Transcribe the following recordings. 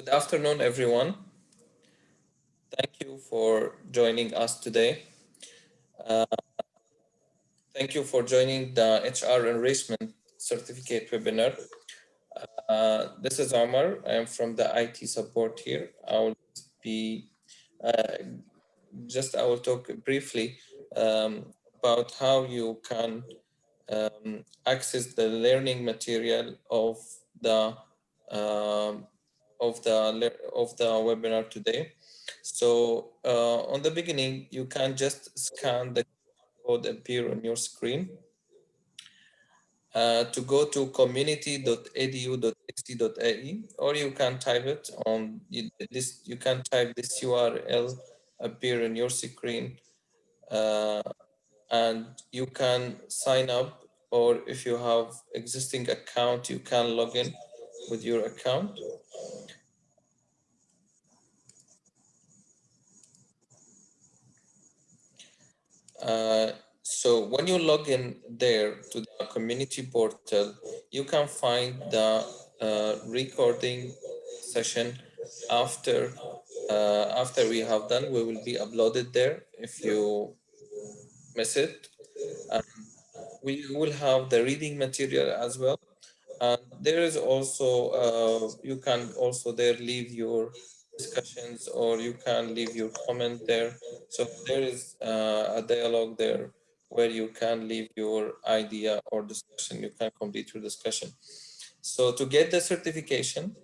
Good afternoon, everyone. Thank you for joining us today. Thank you for joining the HR Enrichment Certificate webinar. This is Omar. I am from the IT support here. I will be I will talk briefly about how you can access the learning material of the webinar today. So on the beginning, you can just scan the code appear on your screen to go to community.edu.ac.ae, or you can type it on this. You can type this URL appear on your screen, and you can sign up, or if you have existing account, you can log in with your account. So when you log in there to the community portal, you can find the recording session after we have done. We will be uploaded there if you miss it. We will have the reading material as well. And there is also, you can also there leave your discussions, or you can leave your comment there. So there is a dialogue there where you can leave your idea or discussion. You can complete your discussion. So to get the certification,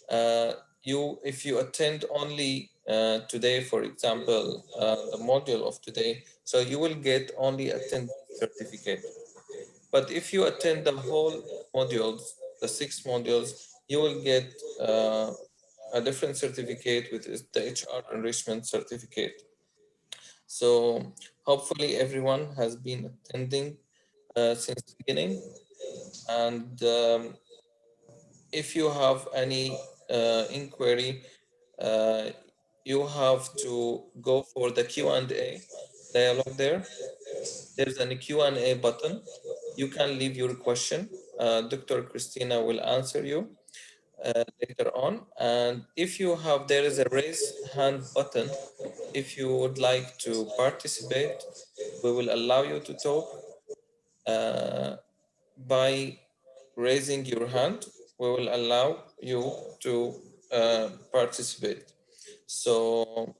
if you attend only today, for example, the module of today, so you will get only attend certificate. But if you attend the whole modules, the 6 modules, you will get a different certificate, which is the HR enrichment certificate. So hopefully everyone has been attending since the beginning. And if you have any inquiry, you have to go for the Q&A dialogue there. There's a Q&A button. You can leave your question. Dr. Christina will answer you later on. And if you have, there is a raise hand button. If you would like to participate, we will allow you to talk by raising your hand. We will allow you to participate. So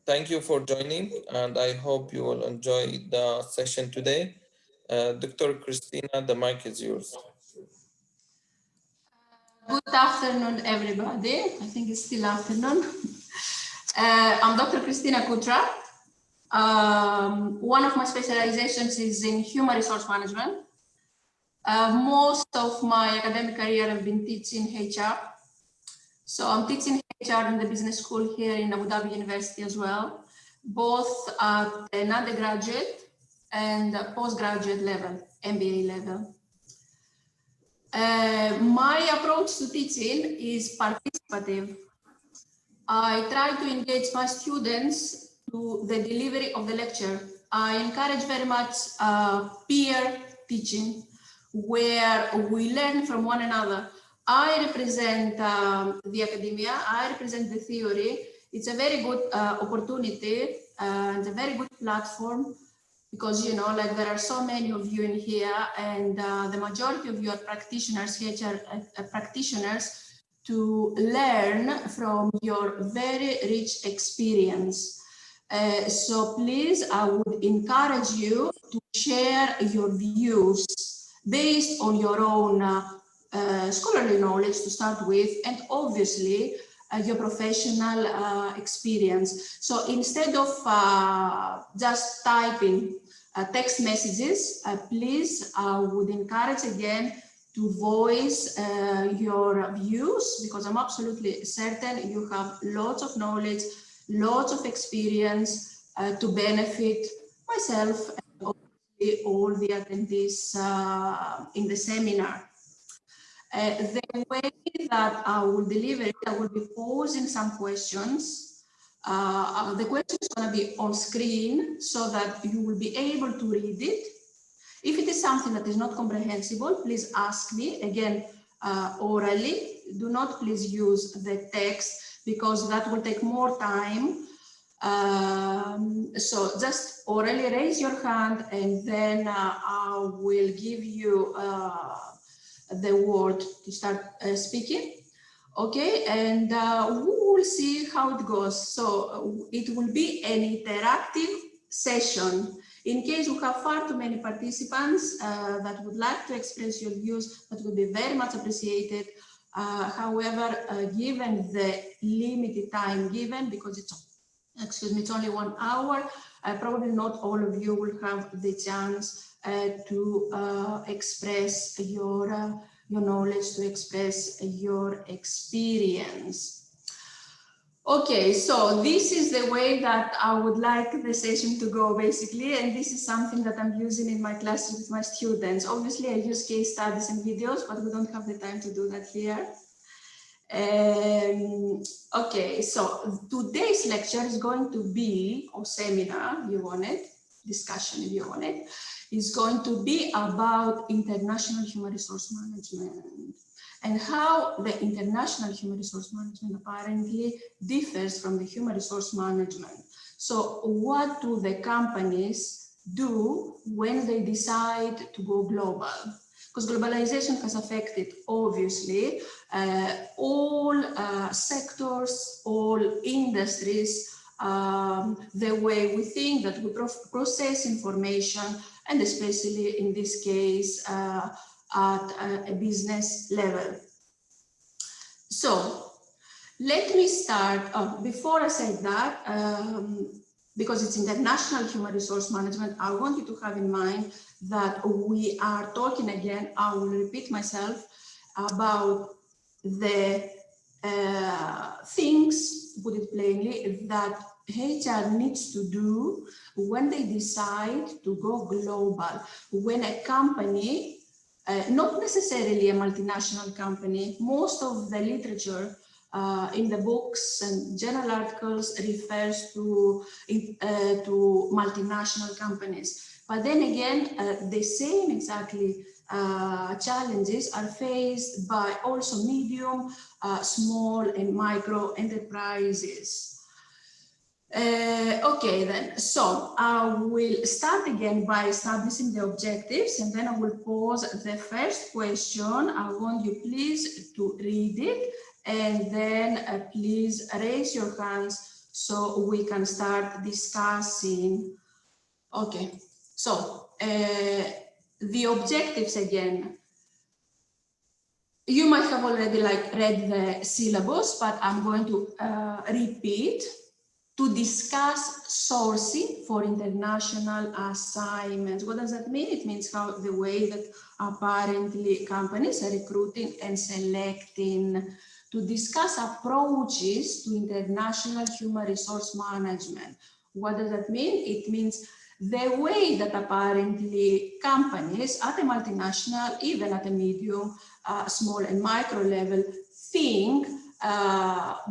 thank you for joining, and I hope you will enjoy the session today. Dr. Christina, the mic is yours. Good afternoon, everybody. I think it's still afternoon. I'm Dr. Christina Kutra. One of my specializations is in human resource management. Most of my academic career I've been teaching HR. So I'm teaching HR in the business school here in Abu Dhabi University as well, both at an undergraduate and postgraduate level, MBA level. My approach to teaching is participative. I try to engage my students to the delivery of the lecture. I encourage very much peer teaching, where we learn from one another. I represent the academia, I represent the theory. It's a very good opportunity and a very good platform, because, you know, like there are so many of you in here, and the majority of you are practitioners, HR practitioners, to learn from your very rich experience. So please, I would encourage you to share your views based on your own scholarly knowledge to start with, and obviously your professional experience. So instead of just typing text messages, please, I would encourage again to voice your views, because I'm absolutely certain you have lots of knowledge, lots of experience to benefit myself and all the attendees in the seminar. The way that I will deliver it, I will be posing some questions. The question is going to be on screen so that you will be able to read it. If it is something that is not comprehensible, please ask me again orally, do not please use the text because that will take more time. So just orally raise your hand and then I will give you the word to start speaking. Okay, and we will see how it goes. So it will be an interactive session. In case we have far too many participants that would like to express your views, that would be very much appreciated. However, given the limited time given, because it's only 1 hour, probably not all of you will have the chance to express your knowledge, to express your experience. Okay, so this is the way that I would like the session to go, basically, and this is something that I'm using in my classes with my students. Obviously, I use case studies and videos, but we don't have the time to do that here. Okay, so today's lecture is going to be, or seminar, if you want it, discussion if you want it, is going to be about international human resource management and how the international human resource management apparently differs from the human resource management. So what do the companies do when they decide to go global? Because globalization has affected, obviously, all sectors, all industries, the way we think, that we process information, and especially in this case, at a business level. So let me start, before I say that, because it's international human resource management, I want you to have in mind that we are talking again, I will repeat myself, about the things, put it plainly, that HR needs to do when they decide to go global. When a company, not necessarily a multinational company, most of the literature in the books and journal articles refers to multinational companies. But then again, the same exactly challenges are faced by also medium, small and micro enterprises. Okay then, so I will start again by establishing the objectives, and then I will pose the first question. I want you please to read it, and then please raise your hands so we can start discussing. Okay, so the objectives again. You might have already read the syllabus, but I'm going to repeat. To discuss sourcing for international assignments. What does that mean? It means how the way that apparently companies are recruiting and selecting. To discuss approaches to international human resource management. What does that mean? It means the way that apparently companies at a multinational, even at a medium, small and micro level, think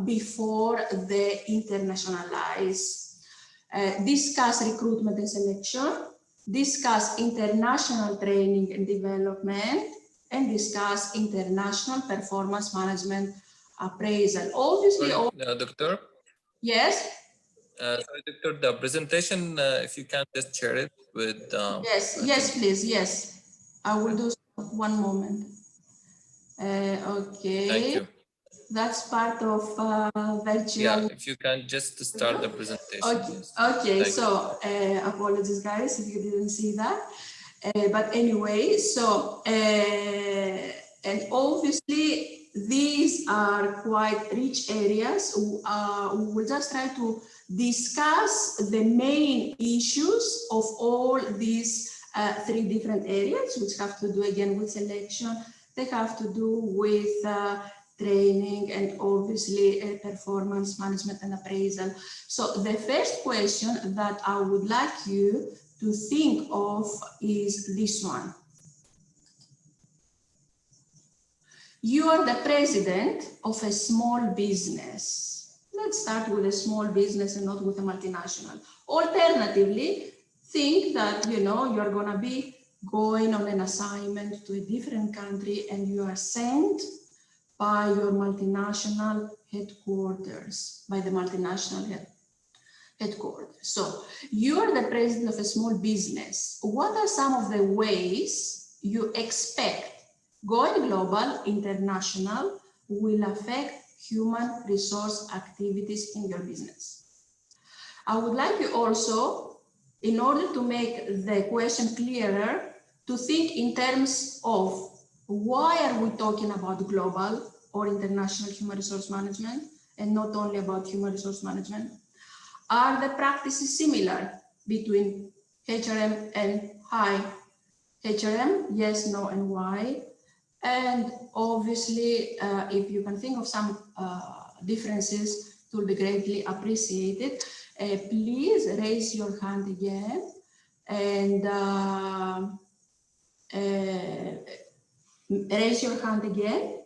before they internationalize. Discuss recruitment and selection, discuss international training and development, and discuss international performance management appraisal. Obviously, Doctor? Yes? Sorry, Doctor, the presentation, if you can just share it with... Yes, please, yes. I will do so. One moment. Okay. Thank you. That's part of virtual. Yeah, if you can just start the presentation. Okay, Yes. okay. Thank So apologies, guys, if you didn't see that. But anyway, so and obviously these are quite rich areas. We will just try to discuss the main issues of all these three different areas, which have to do again with selection. They have to do with training and obviously performance management and appraisal. So the first question that I would like you to think of is this one. You are the president of a small business. Let's start with a small business and not with a multinational. Alternatively, think that, you know, you're going to be going on an assignment to a different country and you are sent by your multinational headquarters, by the multinational headquarters. So you're the president of a small business. What are some of the ways you expect going global, international will affect human resource activities in your business? I would like you also, in order to make the question clearer, to think in terms of why are we talking about global or international human resource management and not only about human resource management? Are the practices similar between HRM and high HRM? Yes, no, and why? And obviously, if you can think of some differences, it will be greatly appreciated. Please raise your hand again and raise your hand again.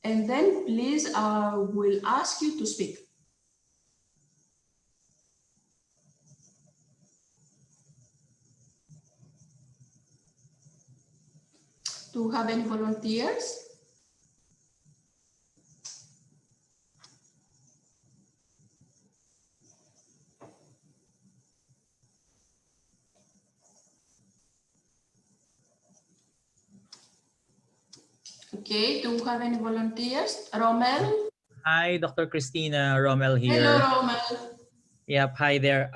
And then please, I will ask you to speak. Do you have any volunteers? Okay, do you have any volunteers? Romel? Hi, Dr. Christina. Romel Hello, here. Romel. Yep, hi there.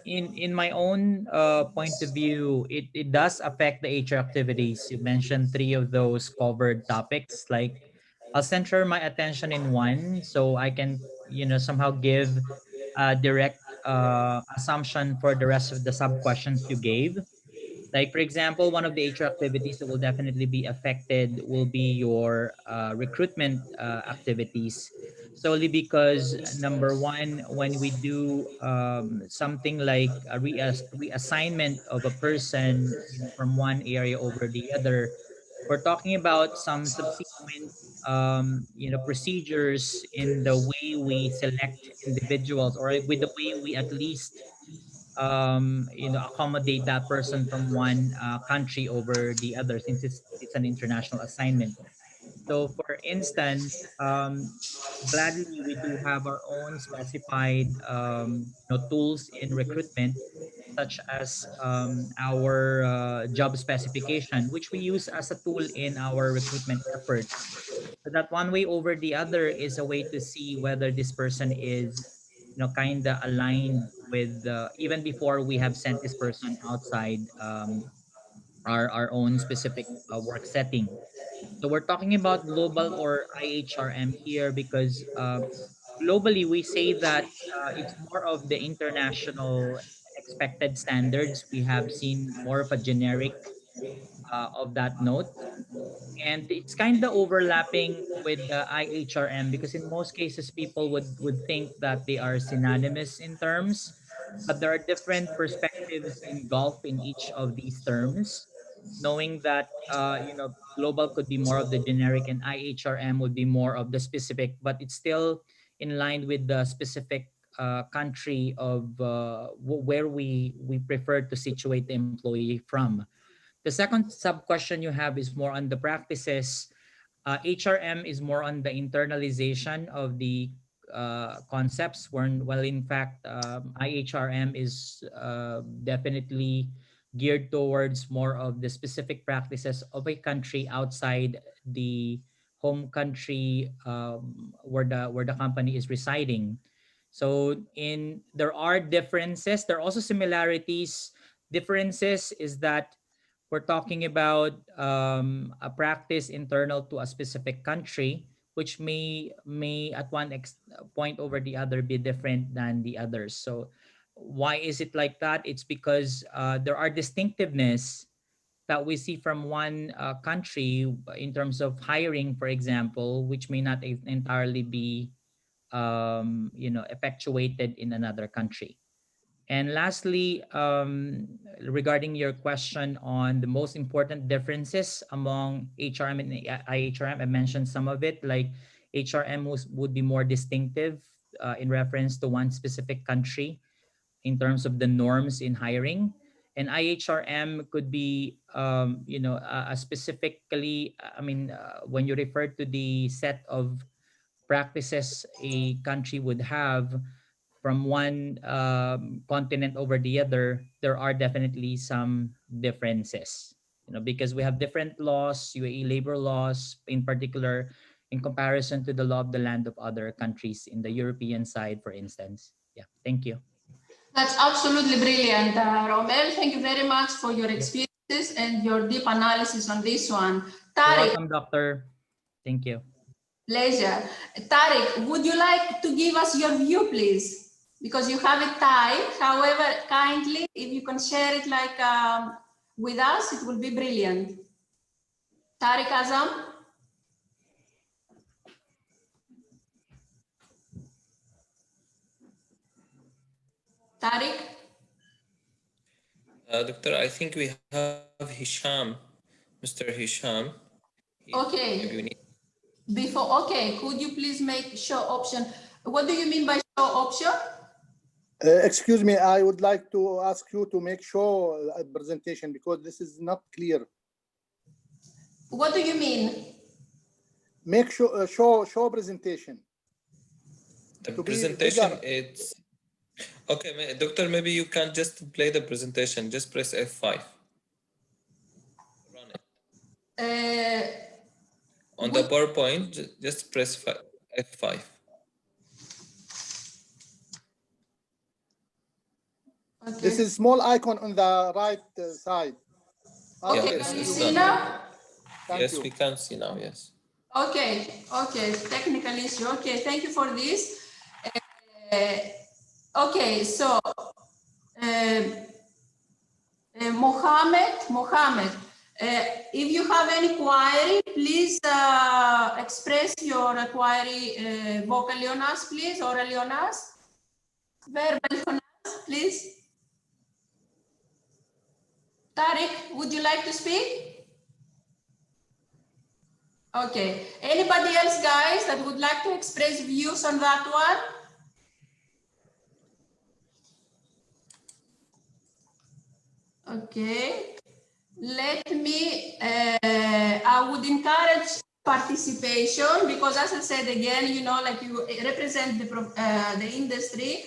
In my own point of view, it does affect the HR activities. You mentioned three of those covered topics. Like, I'll center my attention in one, so I can somehow give a direct assumption for the rest of the sub questions you gave. Like, for example, one of the HR activities that will definitely be affected will be your recruitment activities. Solely because number one, when we do something like a reassignment of a person, from one area over the other, we're talking about some subsequent procedures in the way we select individuals, or with the way we at least accommodate that person from one country over the other, since it's an international assignment. So for instance, gladly we do have our own specified tools in recruitment, such as our job specification, which we use as a tool in our recruitment efforts. So that one way over the other is a way to see whether this person is kind of aligned with, even before we have sent this person outside our own specific work setting. So we're talking about global or IHRM here because globally we say that it's more of the international expected standards. We have seen more of a generic of that note, and it's kind of overlapping with the IHRM, because in most cases people would think that they are synonymous in terms, but there are different perspectives engulfed in each of these terms. Knowing that global could be more of the generic and IHRM would be more of the specific, but it's still in line with the specific country of where we prefer to situate the employee from. The second sub question you have is more on the practices. HRM is more on the internalization of the concepts. Well, in fact, IHRM is definitely geared towards more of the specific practices of a country outside the home country, where the company is residing. So in there are differences. There are also similarities. Differences is that we're talking about a practice internal to a specific country, which may at point over the other be different than the others. So why is it like that? It's because there are distinctiveness that we see from one country in terms of hiring, for example, which may not entirely be effectuated in another country. And lastly, regarding your question on the most important differences among HRM and IHRM, I mentioned some of it. Like, HRM would be more distinctive in reference to one specific country in terms of the norms in hiring. And IHRM could be, specifically, when you refer to the set of practices a country would have from one continent over the other, there are definitely some differences. Because we have different laws, UAE labor laws in particular, in comparison to the law of the land of other countries in the European side, for instance. Yeah, thank you. That's absolutely brilliant, Romel. Thank you very much for your Yep. experiences and your deep analysis on this one. You're Tariq, welcome, doctor. Thank you. pleasure. Tariq, would you like to give us your view, please? Because you have it typed. However, kindly, if you can share it with us, it will be brilliant. Tariq Azam? Tariq? Doctor, I think we have Hisham, Mr. Hisham. Maybe we Okay. need. Okay, could you please make show option? What do you mean by show option? Excuse me, I would like to ask you to make show a presentation because this is not clear. What do you mean? Make show presentation. The To be presentation, bigger. it's okay. Doctor, maybe you can just play the presentation. Just press F5. Run it. On the PowerPoint, just press F5. Okay. This is small icon on the right side. Okay, Yeah, can you it's see done. now? Yes, we can see now, yes. Okay, technical issue. Okay, thank you for this. Okay, so Mohammed, if you have any query, please express your query vocally on us, please, orally on us, verbally on us, please. Tariq, would you like to speak? Okay, anybody else, guys, that would like to express views on that one? Okay, let me, I would encourage participation because as I said again, you represent the industry,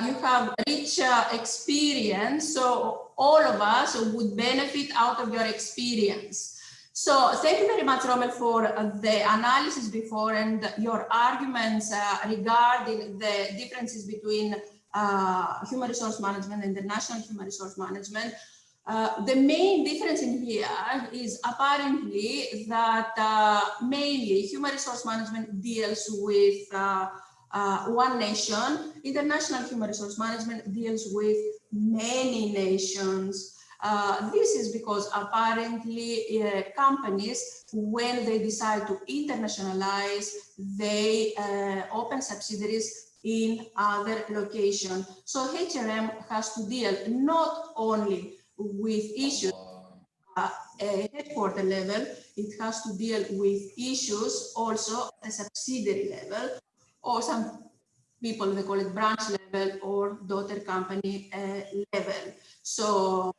you have rich experience, so all of us would benefit out of your experience. So thank you very much, Romel, for the analysis before and your arguments regarding the differences between human resource management and the national human resource management. The main difference in here is apparently that mainly human resource management deals with one nation. International human resource management deals with many nations. This is because apparently companies, when they decide to internationalize, they open subsidiaries in other locations. So HRM has to deal not only with issues at a headquarter level, it has to deal with issues also at a subsidiary level, or some people, they call it branch level or daughter company level. So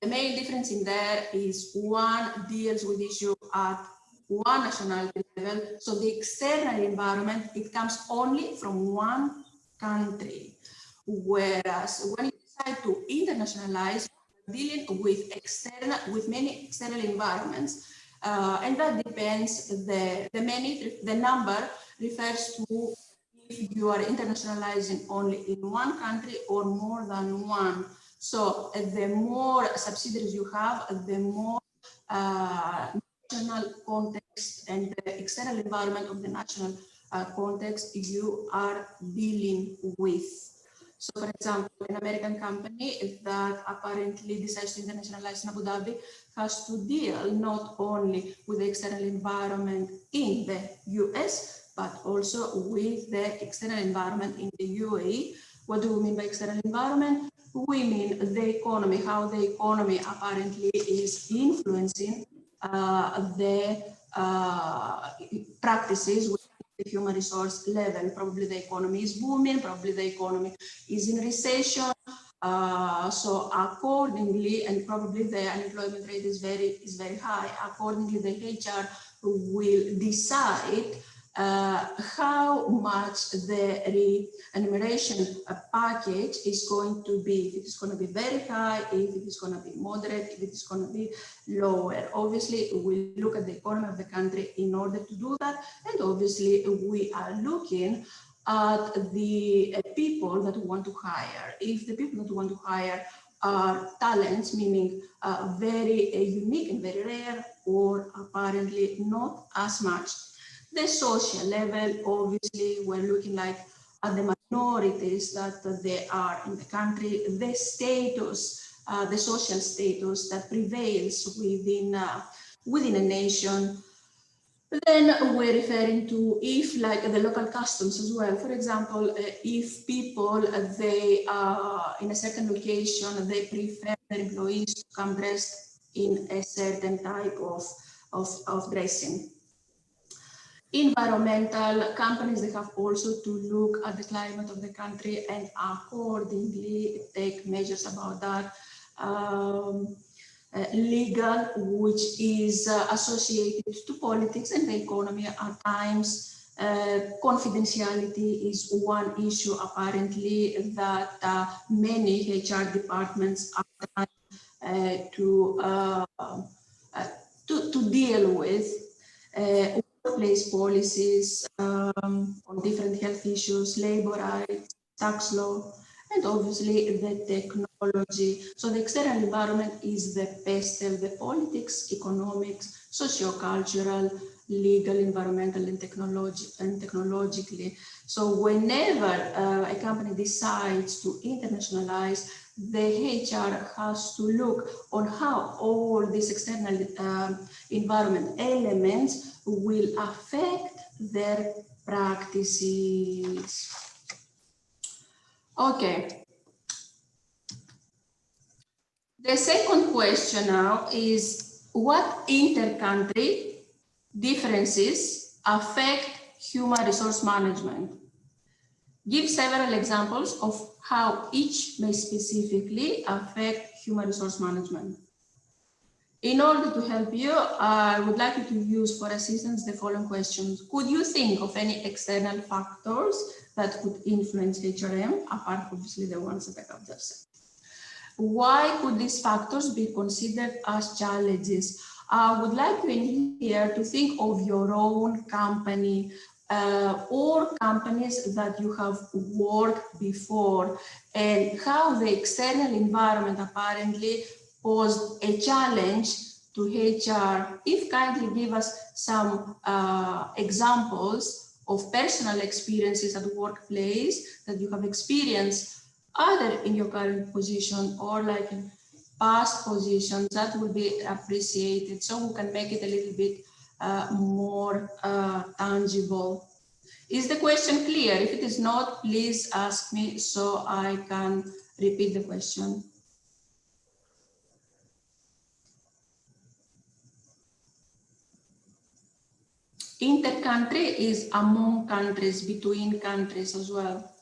the main difference in there is one deals with issue at one nationality level. So the external environment, it comes only from one country. Whereas when you decide to internationalize, dealing with many external environments, and that depends, the number refers to if you are internationalizing only in one country or more than one. So the more subsidiaries you have, the more national context and the external environment of the national context you are dealing with. So for example, an American company that apparently decides to internationalize in Abu Dhabi has to deal not only with the external environment in the US, but also with the external environment in the UAE. What do we mean by external environment? We mean the economy, how the economy apparently is influencing the practices with the human resource level. Probably the economy is booming, probably the economy is in recession, So accordingly, and probably the unemployment rate is very high. Accordingly, the HR will decide how much the remuneration package is going to be. If it is going to be very high, if it is going to be moderate, if it is going to be lower. Obviously, we look at the economy of the country in order to do that, and obviously we are looking at the people that we want to hire. If the people that we want to hire are talents, meaning very unique and very rare, or apparently not as much. The social level, obviously, we're looking like at the minorities that they are in the country, the status, the social status that prevails within a nation. Then we're referring to if, like the local customs as well. For example, if people, they in a certain location, they prefer their employees to come dressed in a certain type of dressing. Environmental companies, they have also to look at the climate of the country and accordingly take measures about that. Legal, which is associated to politics and the economy at times. Confidentiality is one issue apparently that many HR departments are trying to deal with. Workplace policies on different health issues, labor rights, tax law, and obviously the technology. So the external environment is the pestle, the politics, economics, socio-cultural, legal, environmental, and technologically. So whenever a company decides to internationalize, the HR has to look on how all these external environment elements will affect their practices. Okay. The second question now is, what inter-country differences affect human resource management? Give several examples of how each may specifically affect human resource management. In order to help you, I would like you to use for assistance the following questions. Could you think of any external factors that could influence HRM, apart obviously the ones that I have just said? Why could these factors be considered as challenges? I would like you in here to think of your own company or companies that you have worked before and how the external environment apparently posed a challenge to HR. If kindly give us some examples of personal experiences at the workplace that you have experienced either in your current position or like in past positions, that would be appreciated so we can make it a little bit more tangible. Is the question clear? If it is not, please ask me so I can repeat the question. Inter-country is among countries, between countries as well.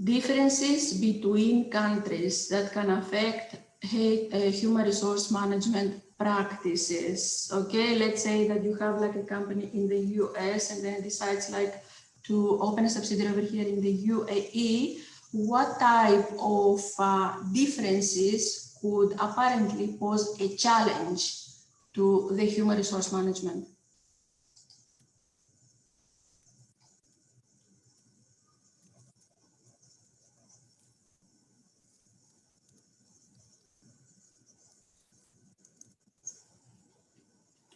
Differences between countries that can affect human resource management practices. Okay, let's say that you have like a company in the US and then it decides like to open a subsidiary over here in the UAE. What type of differences could apparently pose a challenge to the human resource management?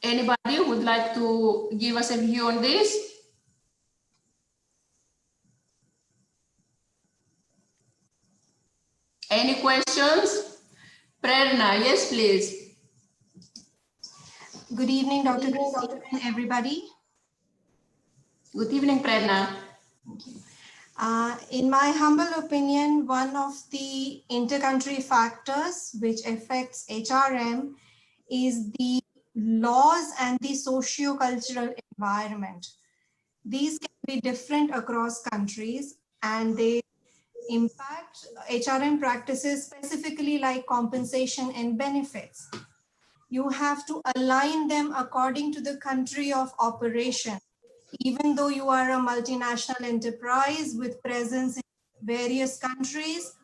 Anybody would like to give us a view on this? Any questions? Prerna, yes, please. Good evening, Dr. Christine and everybody. Good evening, Prerna. In my humble opinion, one of the inter-country factors which affects HRM is the laws and the socio-cultural environment. These can be different across countries and they impact HRM practices, specifically like compensation and benefits. You have to align them according to the country of operation. Even though you are a multinational enterprise with presence in various countries,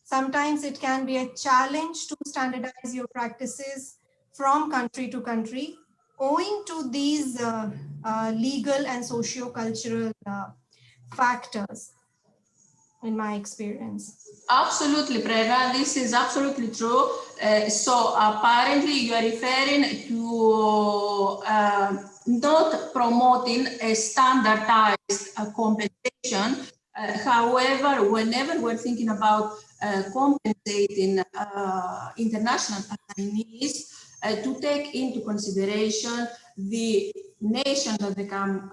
sometimes it can be a challenge to standardize your practices from country to country, owing to these legal and socio-cultural factors, in my experience. Absolutely, Prerna, this is absolutely true. So apparently you are referring to not promoting a standardized compensation. However, whenever we're thinking about compensating international assignees, to take into consideration the nation that they come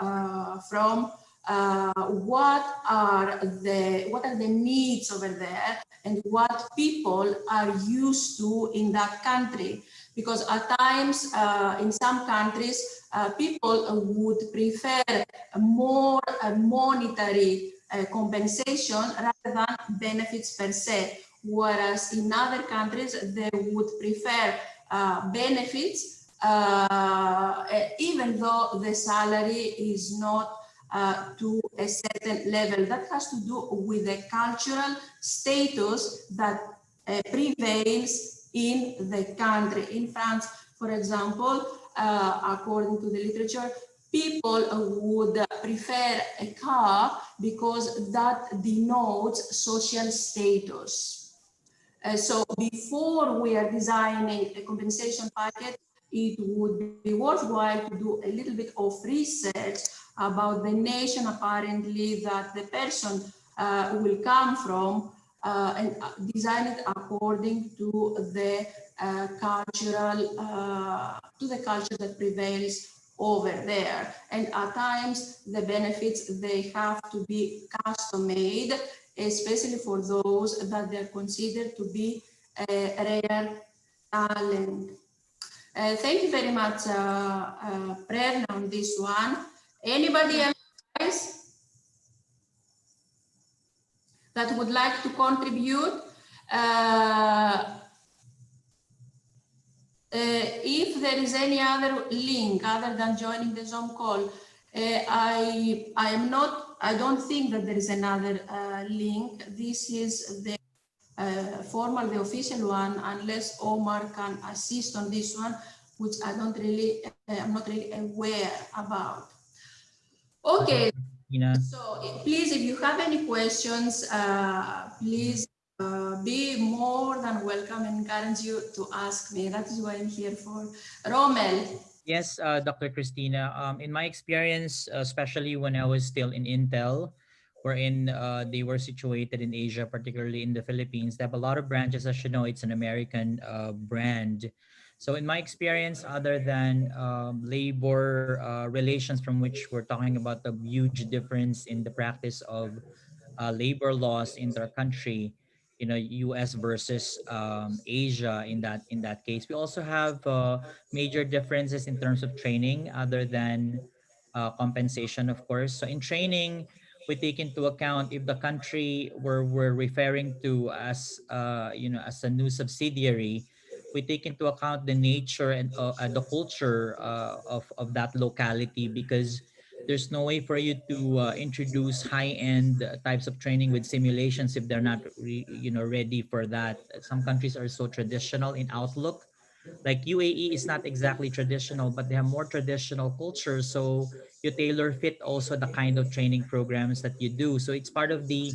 from, what are the needs over there and what people are used to in that country, because at times in some countries people would prefer more monetary compensation rather than benefits per se, whereas in other countries they would prefer benefits even though the salary is not to a certain level. That has to do with the cultural status that prevails in the country. In France, for example, according to the literature, people would prefer a car because that denotes social status. So before we are designing a compensation package, it would be worthwhile to do a little bit of research about the nation apparently that the person will come from and design it according to the culture that prevails over there. And at times the benefits, they have to be custom made, especially for those that they're considered to be a rare talent. Thank you very much, Prerna, on this one. Anybody else, guys, that would like to contribute? If there is any other link other than joining the Zoom call, I don't think that there is another link. This is the formal, the official one, unless Omar can assist on this one, which I'm not really aware about. Okay, so please, if you have any questions, please be more than welcome and encourage you to ask me. That is what I'm here for. Rommel. Yes, Dr. Christina. In my experience, especially when I was still in Intel, wherein they were situated in Asia, particularly in the Philippines, they have a lot of branches. As you know, it's an American brand. So in my experience, other than labor relations, from which we're talking about the huge difference in the practice of labor laws in their country, you know, US versus Asia, in that case, we also have major differences in terms of training other than compensation, of course. So in training, we take into account if the country where we're referring to as you know, as a new subsidiary, we take into account the nature and the culture of that locality, because there's no way for you to introduce high-end types of training with simulations if they're not you know, ready for that. Some countries are so traditional in outlook, like UAE is not exactly traditional, but they have more traditional culture, so you tailor fit also the kind of training programs that you do. So it's part of the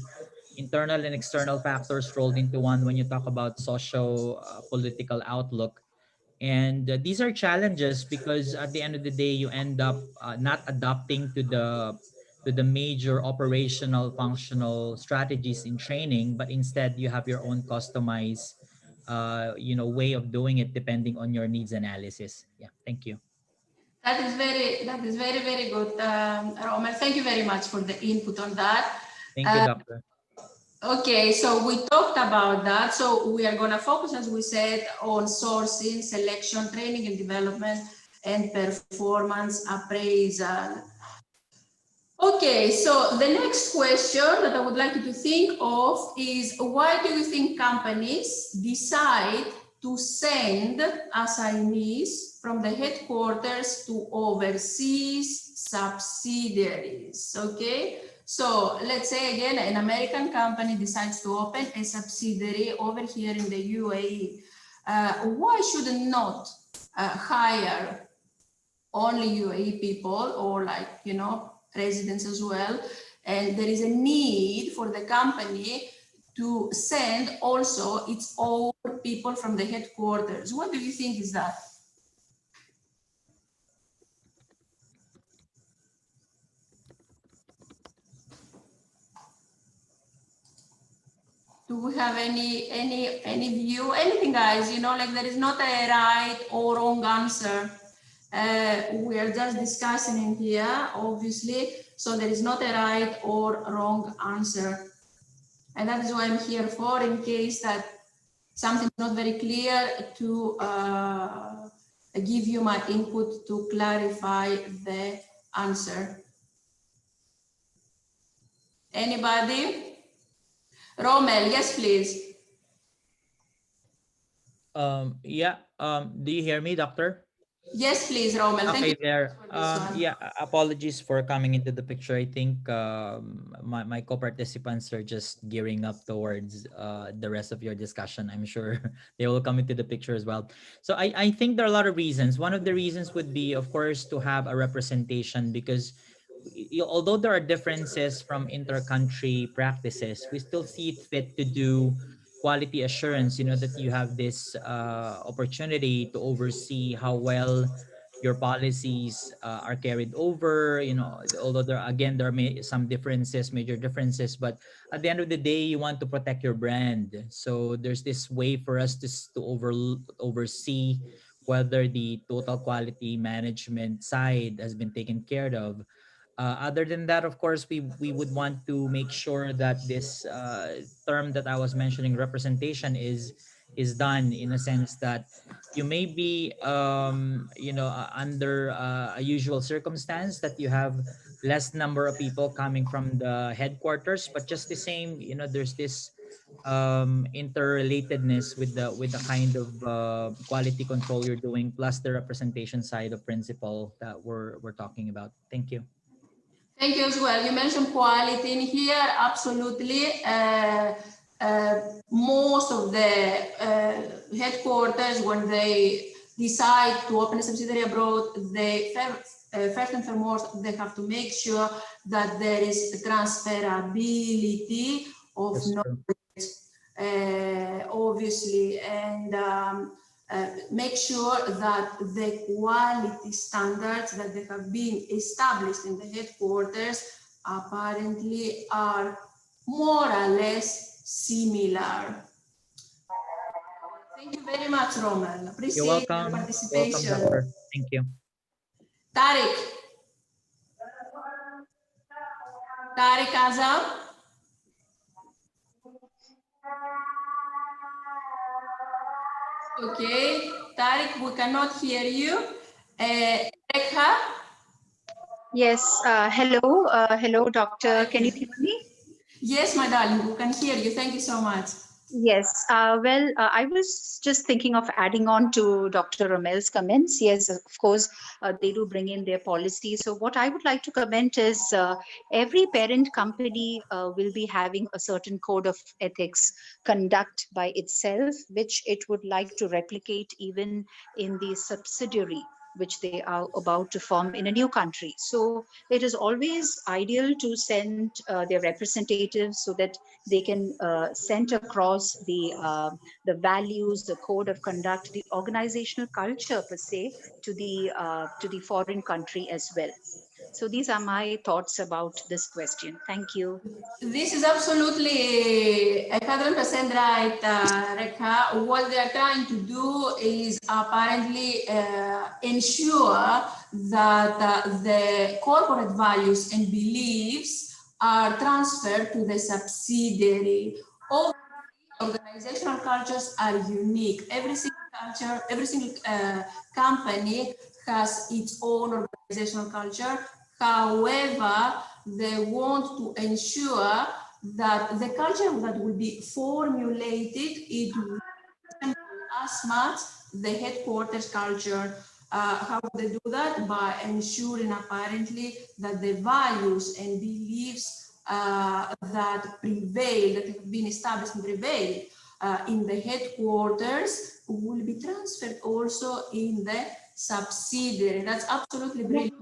internal and external factors rolled into one when you talk about social political outlook. And these are challenges because at the end of the day you end up not adapting to the major operational functional strategies in training, but instead you have your own customized you know, way of doing it depending on your needs analysis. Yeah, thank you. That is very, very good, Rommel. Thank you very much for the input on that. Thank you, doctor. Okay, so we talked about that. So we are going to focus, as we said, on sourcing, selection, training and development, and performance appraisal. Okay, so the next question that I would like you to think of is, why do you think companies decide to send assignees from the headquarters to overseas subsidiaries? Okay, so let's say again, an American company decides to open a subsidiary over here in the UAE. Why should it not hire only UAE people, or like, you know, residents as well? And there is a need for the company to send also its own people from the headquarters. What do you think is that? Do we have any view, anything, guys? You know, like there is not a right or wrong answer. We are just discussing in here, obviously, so there is not a right or wrong answer. And that is why I'm here for, in case that something's not very clear, to give you my input to clarify the answer. Anybody? Romel, yes, please. Yeah. Do you hear me, doctor? Yes, please, Romel. Thank Okay, you there. for this one. Yeah, apologies for coming into the picture. I think my co-participants are just gearing up towards the rest of your discussion. I'm sure they will come into the picture as well. So I think there are a lot of reasons. One of the reasons would be, of course, to have a representation, because although there are differences from inter-country practices, we still see it fit to do quality assurance, that you have this opportunity to oversee how well your policies are carried over. Although there are some differences, major differences, but at the end of the day, you want to protect your brand. So there's this way for us to oversee whether the total quality management side has been taken care of. Other than that, of course, we would want to make sure that this term that I was mentioning, representation, is done in a sense that you may be under a usual circumstance that you have less number of people coming from the headquarters, but just the same, there's this interrelatedness with the kind of quality control you're doing, plus the representation side of principle that we're talking about. Thank you. Thank you as well. You mentioned quality in here, absolutely. Most of the headquarters, when they decide to open a subsidiary abroad, they first and foremost, they have to make sure that there is transferability of That's true. knowledge, obviously, and make sure that the quality standards that they have been established in the headquarters apparently are more or less similar. Thank you very much, Roman. You're Appreciate your welcome. Welcome, participation. doctor. Thank you. Tariq. Tariq Azam. Okay, Tariq, we cannot hear you. Rekha? Yes, hello, doctor. Can you hear me? Yes, my darling, we can hear you. Thank you so much. Yes, I was just thinking of adding on to Dr. Romel's comments. Yes, of course, they do bring in their policy. So what I would like to comment is every parent company will be having a certain code of ethics conduct by itself, which it would like to replicate even in the subsidiary which they are about to form in a new country. So it is always ideal to send their representatives so that they can send across the values, the code of conduct, the organizational culture per se to the foreign country as well. So these are my thoughts about this question. Thank you. This is absolutely 100% right, Rekha. What they are trying to do is apparently ensure that the corporate values and beliefs are transferred to the subsidiary. All organizational cultures are unique. Every single culture, every single company has its own organizational culture, However, they want to ensure that the culture that will be formulated, it will as much the headquarters culture. How do they do that? By ensuring apparently that the values and beliefs that prevail, that have been established and prevail in the headquarters will be transferred also in the subsidiary. That's absolutely brilliant.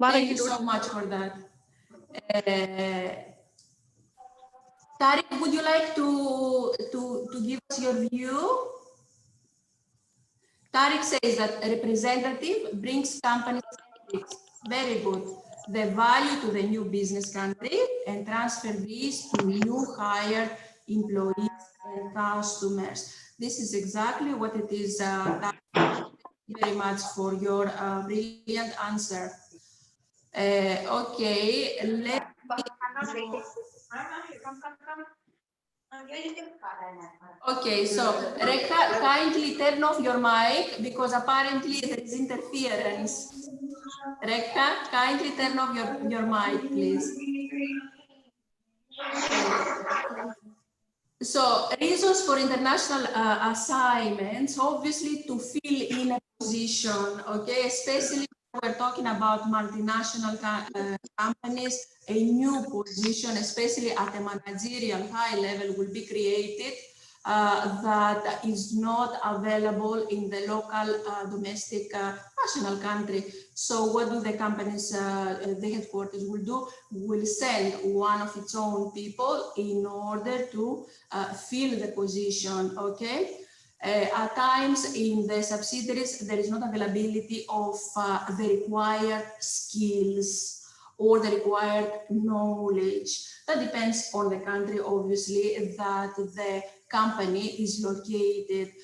Thank you so much for that. Tariq, would you like to give us your view? Tariq says that a representative brings company ethics. Very good. The value to the new business country and transfer these to new hired employees and customers. This is exactly what it is. Thank you very much for your brilliant answer. Okay, let Okay, so Rekha, kindly turn off your mic because apparently there is interference. Rekha, kindly turn off your mic, please. So reasons for international assignments, obviously to fill in a position, okay, especially when we're talking about multinational companies, a new position, especially at a managerial high level, will be created that is not available in the local domestic national country. So what do the companies, the headquarters will do? Will send one of its own people in order to fill the position, okay? At times in the subsidiaries, there is not availability of the required skills or the required knowledge. That depends on the country, obviously, that the company is located.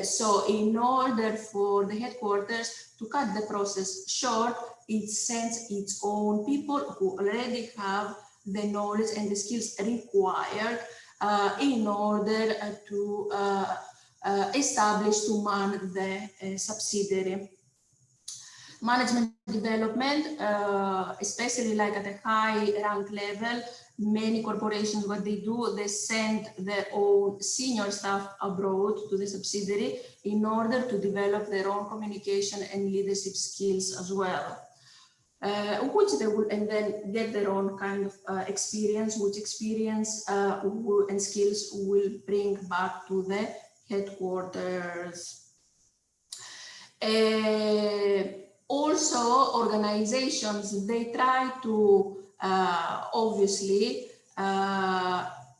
So in order for the headquarters to cut the process short, it sends its own people who already have the knowledge and the skills required in order to establish, to man the subsidiary. Management development, especially like at a high rank level, many corporations, what they do, they send their own senior staff abroad to the subsidiary in order to develop their own communication and leadership skills as well. Which they will, and then get their own kind of experience, which experience and skills will bring back to the headquarters. Also, organizations, they try to obviously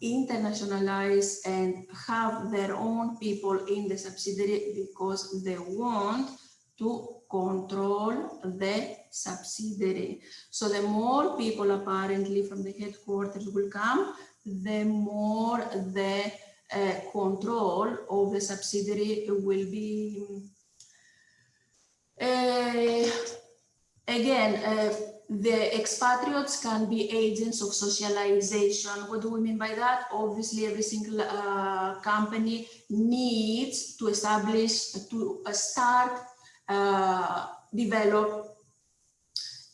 internationalize and have their own people in the subsidiary because they want to control the subsidiary. So the more people apparently from the headquarters will come, the more the control of the subsidiary will be again, the expatriates can be agents of socialization. What do we mean by that? Obviously, every single company needs to establish, to start, develop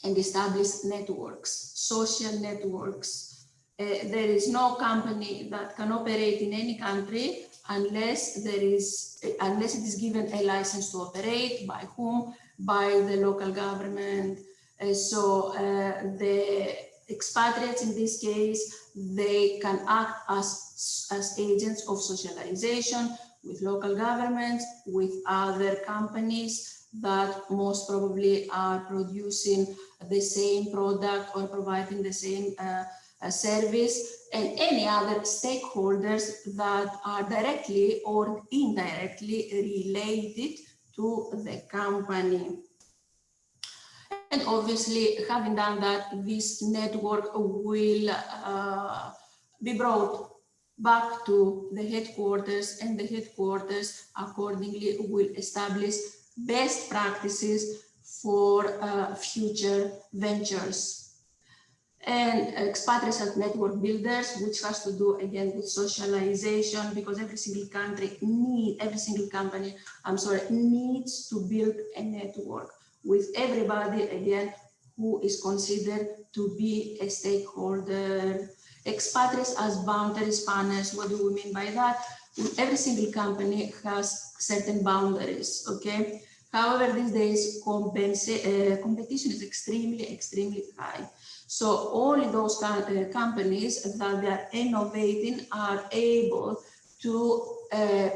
and establish networks, social networks. There is no company that can operate in any country unless it is given a license to operate. By whom? By the local government. So the expatriates in this case, they can act as agents of socialization with local governments, with other companies that most probably are producing the same product or providing the same service, and any other stakeholders that are directly or indirectly related to the company. And obviously, having done that, this network will be brought back to the headquarters, and the headquarters accordingly will establish best practices for future ventures. And expatriates as network builders, which has to do again with socialization, because every single company needs to build a network with everybody, again, who is considered to be a stakeholder. Expatriates as boundary spanners, what do we mean by that? Every single company has certain boundaries, okay? However, these days competition is extremely high. So only those companies that they are innovating are able to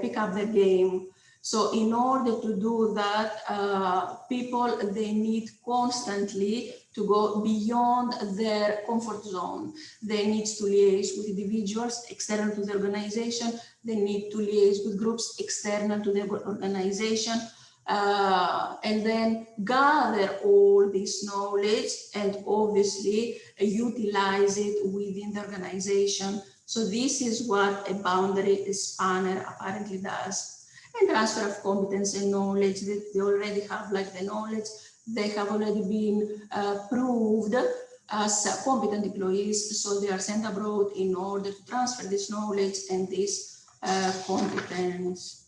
pick up the game. So in order to do that, people, they need constantly to go beyond their comfort zone. They need to liaise with individuals external to the organization. They need to liaise with groups external to the organization. And then gather all this knowledge and obviously utilize it within the organization. So this is what a boundary spanner apparently does. And transfer of competence and knowledge, they already have like the knowledge, they have already been proved as competent employees, so they are sent abroad in order to transfer this knowledge and this competence.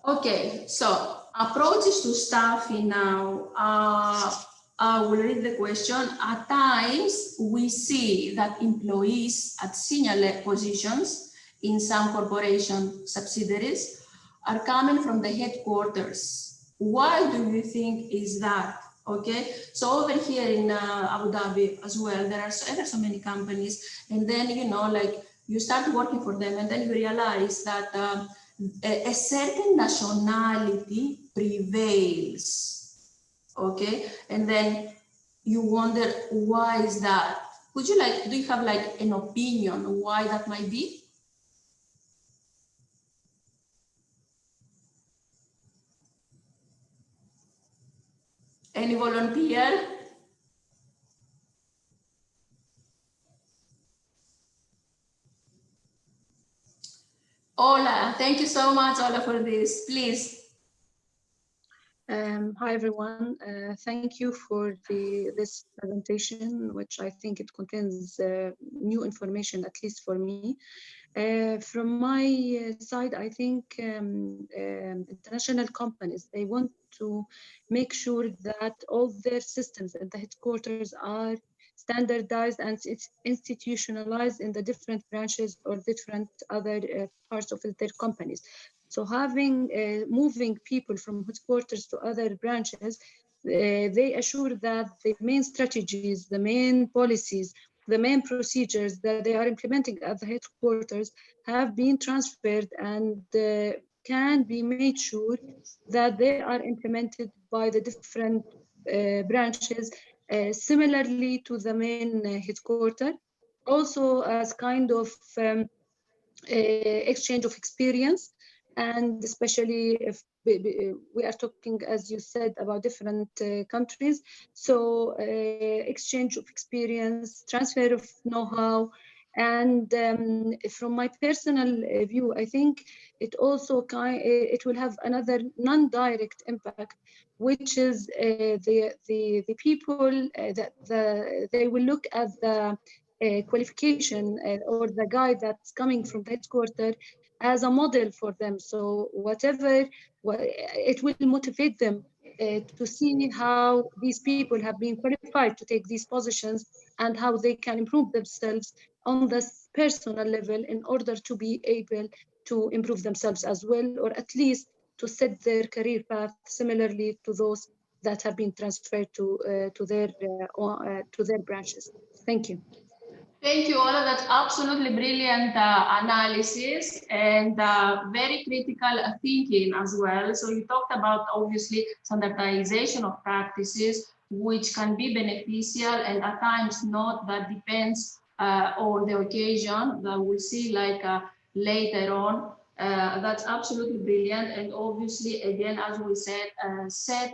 Okay, so approaches to staffing now. I will read the question. At times, we see that employees at senior positions in some corporation subsidiaries are coming from the headquarters. Why do you think is that? Okay, so over here in Abu Dhabi as well, there are ever so many companies, and then like you start working for them, and then you realize that a certain nationality prevails, okay? And then you wonder, why is that? Do you have like an opinion why that might be? Any volunteer? Ola, thank you so much, Ola, for this. Please. Hi everyone, thank you for this presentation, which I think it contains new information, at least for me. From my side, I think international companies, they want to make sure that all their systems at the headquarters are standardized and it's institutionalized in the different branches or different other parts of their companies. So having moving people from headquarters to other branches, they assure that the main strategies, the main policies, the main procedures that they are implementing at the headquarters have been transferred and can be made sure that they are implemented by the different branches similarly to the main headquarters. Also as kind of exchange of experience, and especially if we are talking, as you said, about different countries. So exchange of experience, transfer of know-how, and from my personal view, I think it also it will have another non-direct impact, which is the people that they will look at the qualification or the guide that's coming from the headquarters as a model for them. So whatever, it will motivate them to see how these people have been qualified to take these positions and how they can improve themselves on this personal level in order to be able to improve themselves as well, or at least to set their career path similarly to those that have been transferred to their branches. Thank you. Thank you, Ola. That's absolutely brilliant analysis and very critical thinking as well. So you talked about obviously standardization of practices, which can be beneficial and at times not. That depends on the occasion that we'll see like later on. That's absolutely brilliant. And obviously, again, as we said, set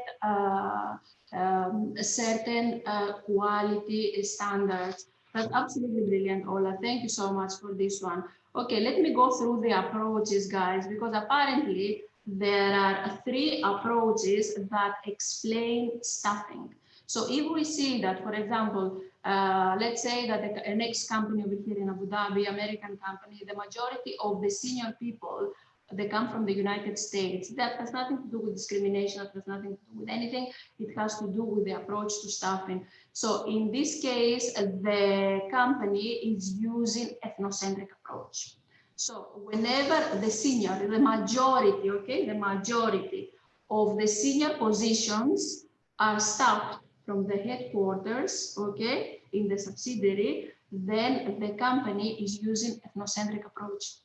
certain quality standards. That's absolutely brilliant, Ola. Thank you so much for this one. Okay, let me go through the approaches, guys, because apparently there are 3 approaches that explain staffing. So if we see that, for example, let's say that an ex company over here in Abu Dhabi, American company, the majority of the senior people they come from the United States. That has nothing to do with discrimination, that has nothing to do with anything. It has to do with the approach to staffing. So in this case, the company is using ethnocentric approach. So whenever the senior, the majority, okay, the majority of the senior positions are staffed from the headquarters, okay, in the subsidiary, then the company is using ethnocentric approach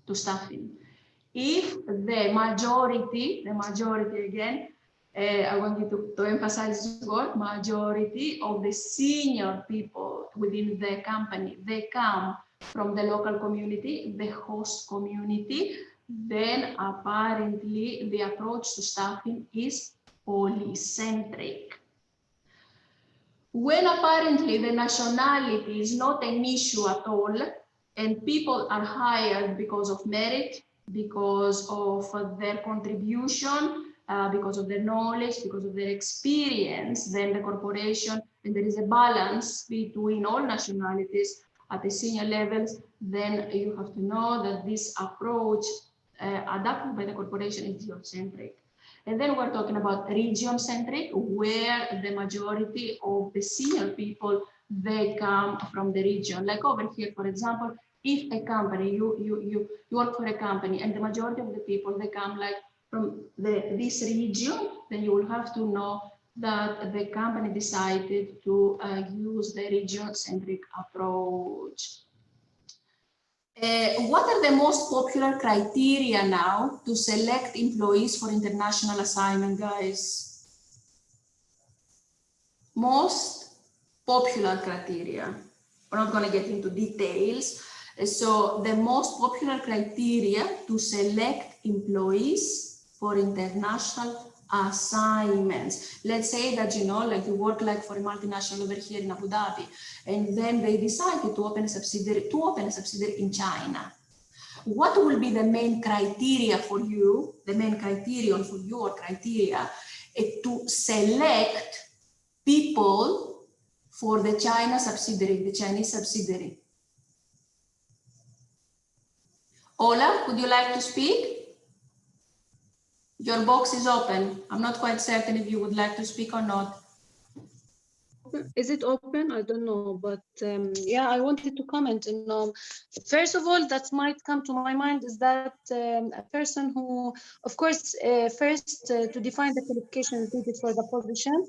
to staffing. If the majority again, I want you to emphasize this word, majority of the senior people within the company, they come from the local community, the host community, then apparently the approach to staffing is polycentric. When apparently the nationality is not an issue at all, and people are hired because of merit, because of their contribution, because of their knowledge, because of their experience, then the corporation, and there is a balance between all nationalities at the senior levels, then you have to know that this approach adopted by the corporation is geocentric. And then we're talking about region-centric, where the majority of the senior people, they come from the region. Like over here, for example, if a company, you work for a company and the majority of the people, they come like from this region, then you will have to know that the company decided to use the region-centric approach. What are the most popular criteria now to select employees for international assignment, guys? Most popular criteria. We're not going to get into details. So the most popular criteria to select employees for international assignments. Let's say that, you know, like you work like for a multinational over here in Abu Dhabi, and then they decided to open a subsidiary in China. What will be the main criteria for you, the main criterion for your criteria to select people for the China subsidiary, the Chinese subsidiary? Ola, would you like to speak? Your box is open. I'm not quite certain if you would like to speak or not. Is it open? I don't know, but yeah, I wanted to comment. And first of all, that might come to my mind is that a person who, of course, first to define the qualifications needed for the position,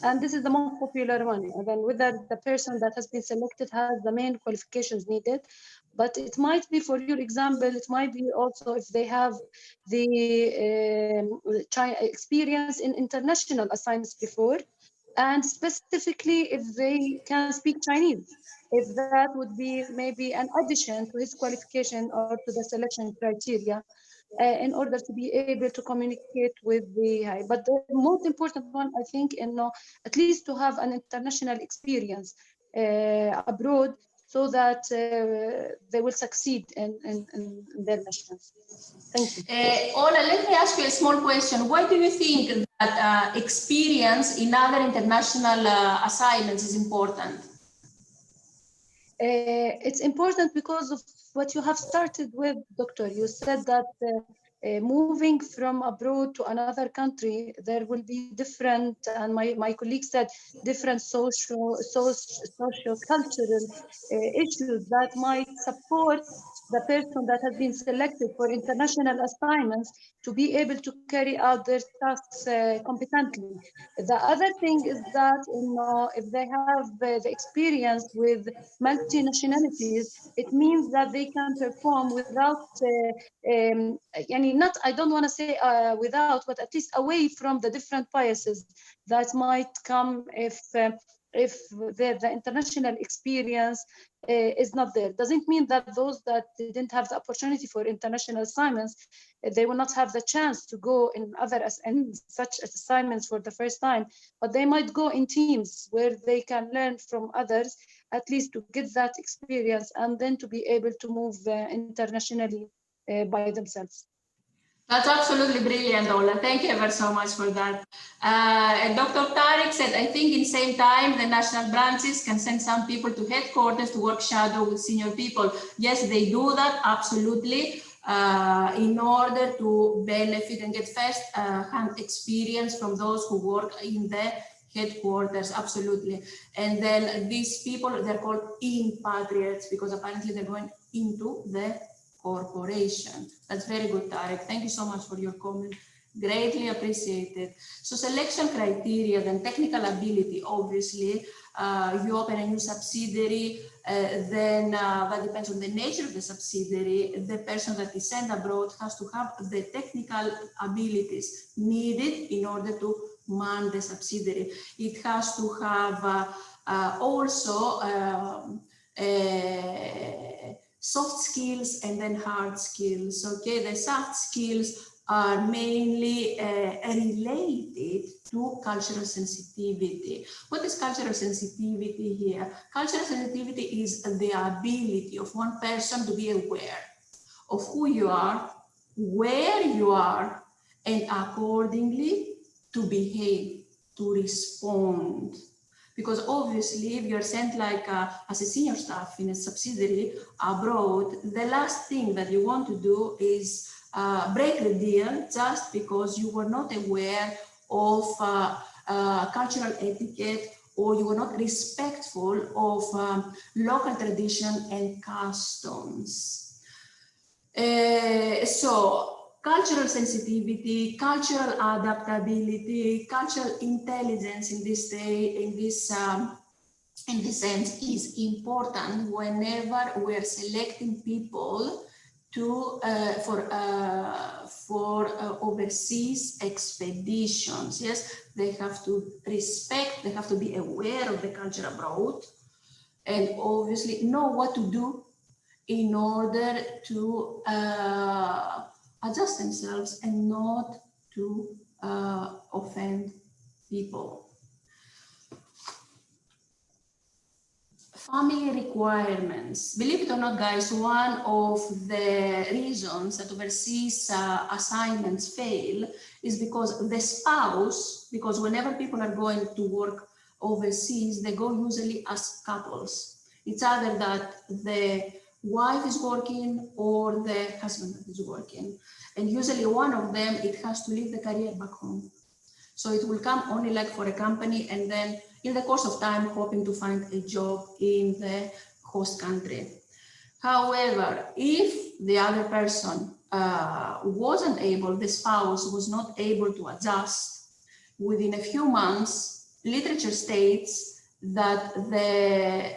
and this is the most popular one. And then whether the person that has been selected has the main qualifications needed, but it might be, for your example, it might be also if they have the experience in international assignments before, and specifically if they can speak Chinese, if that would be maybe an addition to his qualification or to the selection criteria in order to be able to communicate with the high. But the most important one, I think, at least to have an international experience abroad, so that they will succeed in their missions. Thank you. Ola, let me ask you a small question. Why do you think that experience in other international assignments is important? It's important because of what you have started with, Doctor. You said that moving from abroad to another country, there will be different, and my colleague said, different socio-cultural issues that might support the person that has been selected for international assignments to be able to carry out their tasks competently. The other thing is that if they have the experience with multi-nationalities, it means that they can perform without, not, I don't want to say without, but at least away from the different biases that might come if the international experience is not there. Doesn't mean that those that didn't have the opportunity for international assignments, they will not have the chance to go in such assignments for the first time, but they might go in teams where they can learn from others, at least to get that experience, and then to be able to move internationally by themselves. That's absolutely brilliant, Ola. Thank you ever so much for that. Dr. Tariq said, I think in same time, the national branches can send some people to headquarters to work shadow with senior people. Yes, they do that, absolutely. in order to benefit and get first-hand experience from those who work in the headquarters, absolutely. And then these people, they're called expatriates because apparently they're going into the corporation. That's very good, Tarek. Thank you so much for your comment. Greatly appreciated. So selection criteria, then technical ability, obviously. You open a new subsidiary, then that depends on the nature of the subsidiary. The person that is sent abroad has to have the technical abilities needed in order to man the subsidiary. It has to have also soft skills and then hard skills. Okay, the soft skills are mainly related to cultural sensitivity. What is cultural sensitivity here? Cultural sensitivity is the ability of one person to be aware of who you are, where you are, and accordingly to behave, to respond. Because obviously, if you're sent like as a senior staff in a subsidiary abroad, the last thing that you want to do is break the deal just because you were not aware of cultural etiquette or you were not respectful of local tradition and customs. So cultural sensitivity, cultural adaptability, cultural intelligence in this day, in this sense is important whenever we are selecting people to for overseas expeditions. Yes, they have to respect, they have to be aware of the culture abroad, and obviously know what to do in order to adjust themselves and not to offend people. Family requirements. Believe it or not, guys, one of the reasons that overseas assignments fail is because the spouse, because whenever people are going to work overseas, they go usually as couples. It's either that the wife is working or the husband is working. And usually one of them, it has to leave the career back home. So it will come only like for a company and then in the course of time, hoping to find a job in the host country. However, if the other person wasn't able, the spouse was not able to adjust, within a few months, literature states that the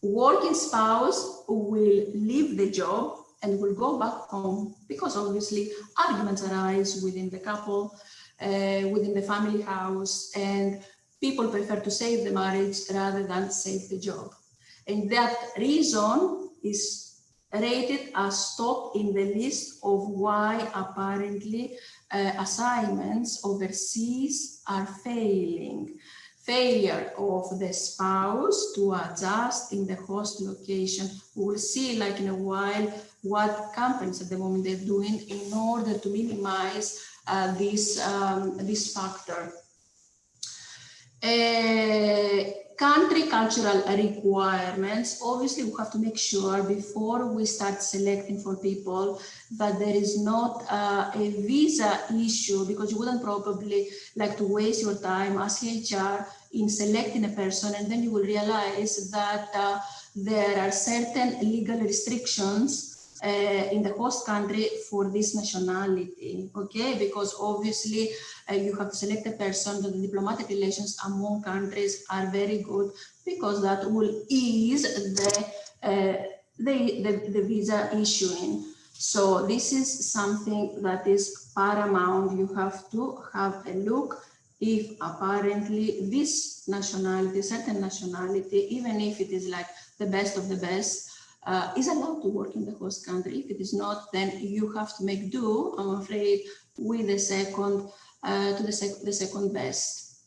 working spouse will leave the job and will go back home because obviously arguments arise within the couple, within the family house, and people prefer to save the marriage rather than save the job. And that reason is rated as top in the list of why apparently assignments overseas are failing. Failure of the spouse to adjust in the host location. We will see like in a while what companies at the moment they're doing in order to minimize this factor. Country cultural requirements. Obviously, we have to make sure before we start selecting for people that there is not a visa issue, because you wouldn't probably like to waste your time as HR in selecting a person, and then you will realize that there are certain legal restrictions in the host country for this nationality, okay? Because obviously you have to select a person that the diplomatic relations among countries are very good, because that will ease the visa issuing. So this is something that is paramount. You have to have a look if apparently this nationality, certain nationality, even if it is like the best of the best, is allowed to work in the host country. If it is not, then you have to make do, I'm afraid, with the second, the second best.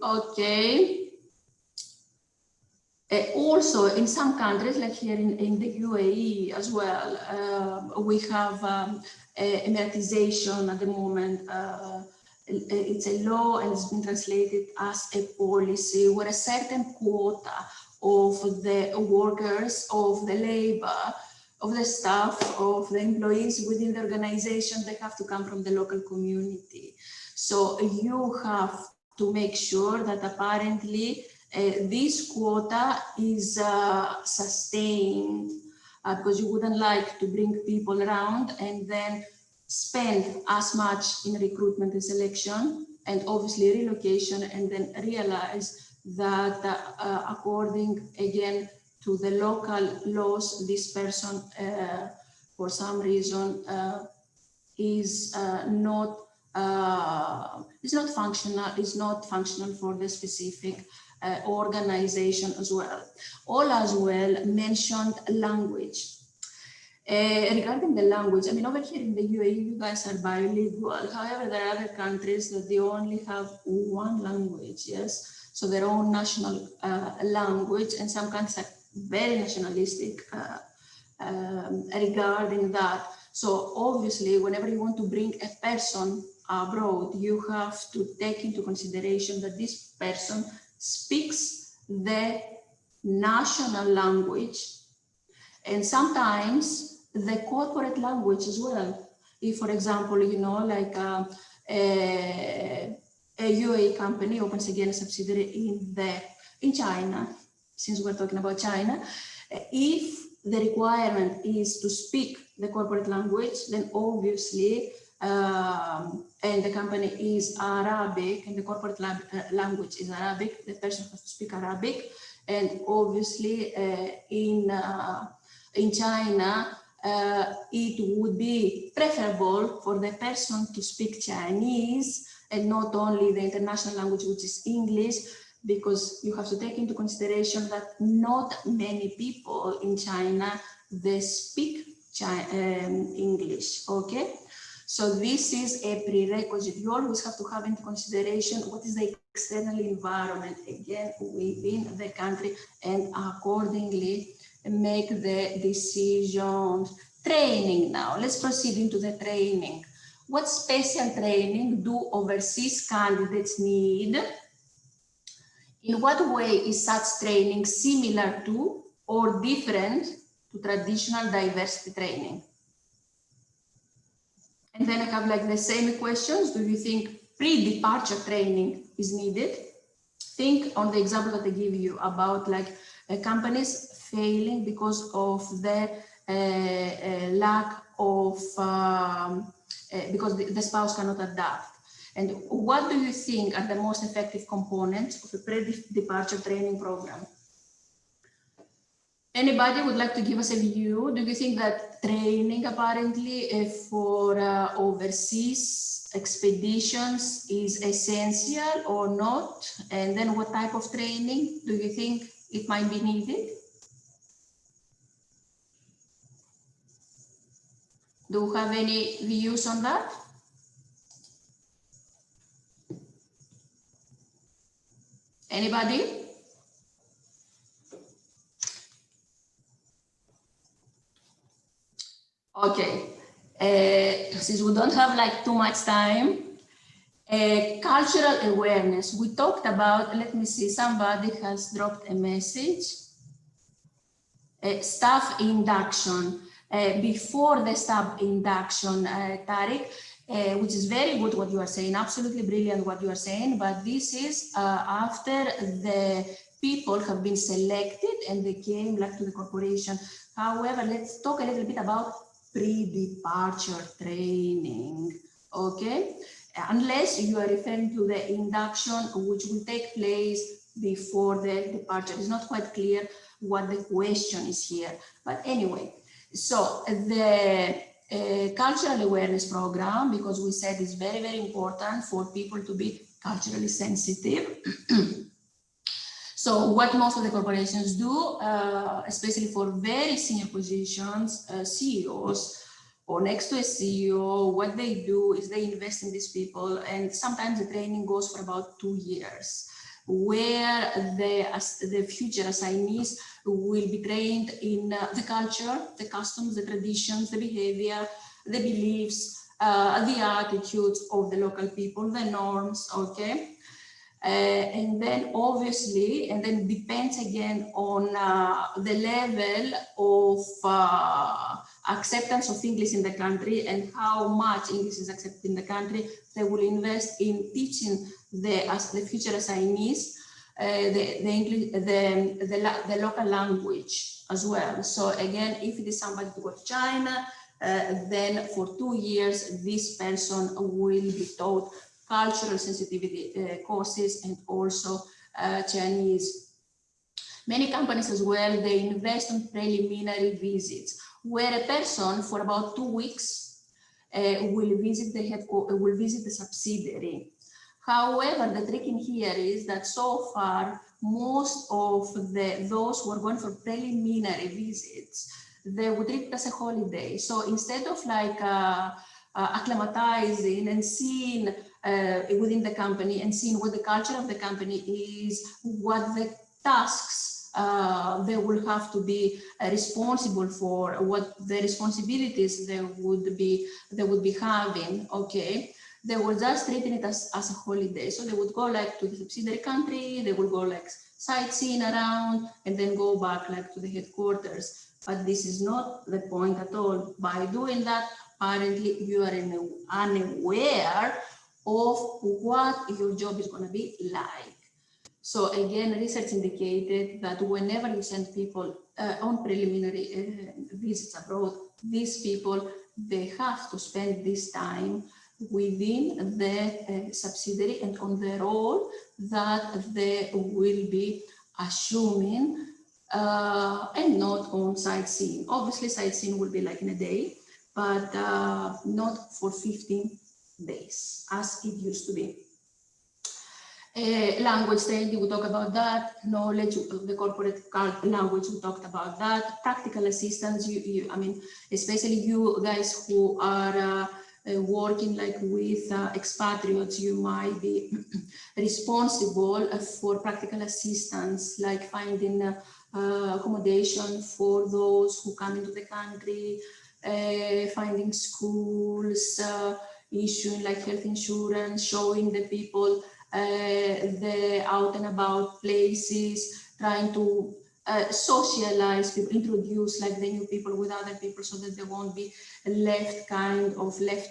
Okay. Also, in some countries, like here in the UAE as well, we have Emiratization at the moment. It's a law and it's been translated as a policy where a certain quota of the workers of the labor of the staff, of the employees within the organization, they have to come from the local community. So you have to make sure that apparently this quota is sustained, because you wouldn't like to bring people around and then spend as much in recruitment and selection and obviously relocation, and then realize that according again to the local laws, this person for some reason is not functional for the specific organization as well. All as well mentioned language. Regarding the language, I mean, over here in the UAE, you guys are bilingual. However, there are other countries that they only have one language, yes? So their own national language, and some countries are very nationalistic regarding that. So obviously, whenever you want to bring a person abroad, you have to take into consideration that this person speaks the national language, and sometimes the corporate language as well. If, for example, you know, like a UAE company opens again a subsidiary in China, since we're talking about China, if the requirement is to speak the corporate language, then obviously, and the company is Arabic and the corporate language is Arabic, the person has to speak Arabic, and obviously in China, it would be preferable for the person to speak Chinese and not only the international language, which is English, because you have to take into consideration that not many people in China, they speak English, okay? So this is a prerequisite. You always have to have into consideration what is the external environment, again, within the country, and accordingly make the decisions. Training now, let's proceed into the training. What special training do overseas candidates need? In what way is such training similar to or different to traditional diversity training? And then I have like the same questions. Do you think pre-departure training is needed? Think on the example that I give you about like companies failing because of the lack of, because the spouse cannot adapt. And what do you think are the most effective components of a pre-departure training program? Anybody would like to give us a view? Do you think that training apparently for overseas expeditions is essential or not? And then what type of training do you think it might be needed? Do you have any views on that? Anybody? Okay, since we don't have like too much time, cultural awareness. We talked about, let me see, somebody has dropped a message. Staff induction. Before the staff induction, Tariq, which is very good what you are saying, absolutely brilliant what you are saying, but this is after the people have been selected and they came like to the corporation. However, let's talk a little bit about pre-departure training, okay? Unless you are referring to the induction, which will take place before the departure. It's not quite clear what the question is here, but anyway. So the cultural awareness program, because we said it's very, very important for people to be culturally sensitive. So what most of the corporations do, especially for very senior positions, CEOs, or next to a CEO, what they do is they invest in these people, and sometimes the training goes for about 2 years, where the future assignees will be trained in the culture, the customs, the traditions, the behavior, the beliefs, the attitudes of the local people, the norms, okay? And then obviously, and then depends again on the level of acceptance of English in the country and how much English is accepted in the country. They will invest in teaching the future assignees the local language as well. So again, if it is somebody to go to China, then for 2 years, this person will be taught cultural sensitivity courses and also Chinese. Many companies as well, they invest on preliminary visits, where a person for about 2 weeks will visit the subsidiary. However, the trick in here is that so far, most of those who are going for preliminary visits, they would treat it as a holiday. So instead of like acclimatizing and seeing within the company and seeing what the culture of the company is, what the tasks they will have to be responsible for, what the responsibilities they would be having, okay? They were just treating it as a holiday. So they would go like to the subsidiary country, they would go like sightseeing around and then go back like to the headquarters. But this is not the point at all. By doing that, apparently you are unaware of what your job is going to be like. So again, research indicated that whenever you send people on preliminary visits abroad, these people, they have to spend this time within the subsidiary and on the role that they will be assuming and not on sightseeing. Obviously, sightseeing will be like in a day, but not for 15 days as it used to be. Language training, we talk about that. Knowledge of the corporate language, we talked about that. Practical assistance, I mean, especially you guys who are working like with expatriates, you might be responsible for practical assistance, like finding accommodation for those who come into the country, finding schools, issuing like health insurance, showing the people the out and about places, trying to socialize people, introduce like the new people with other people so that they won't be left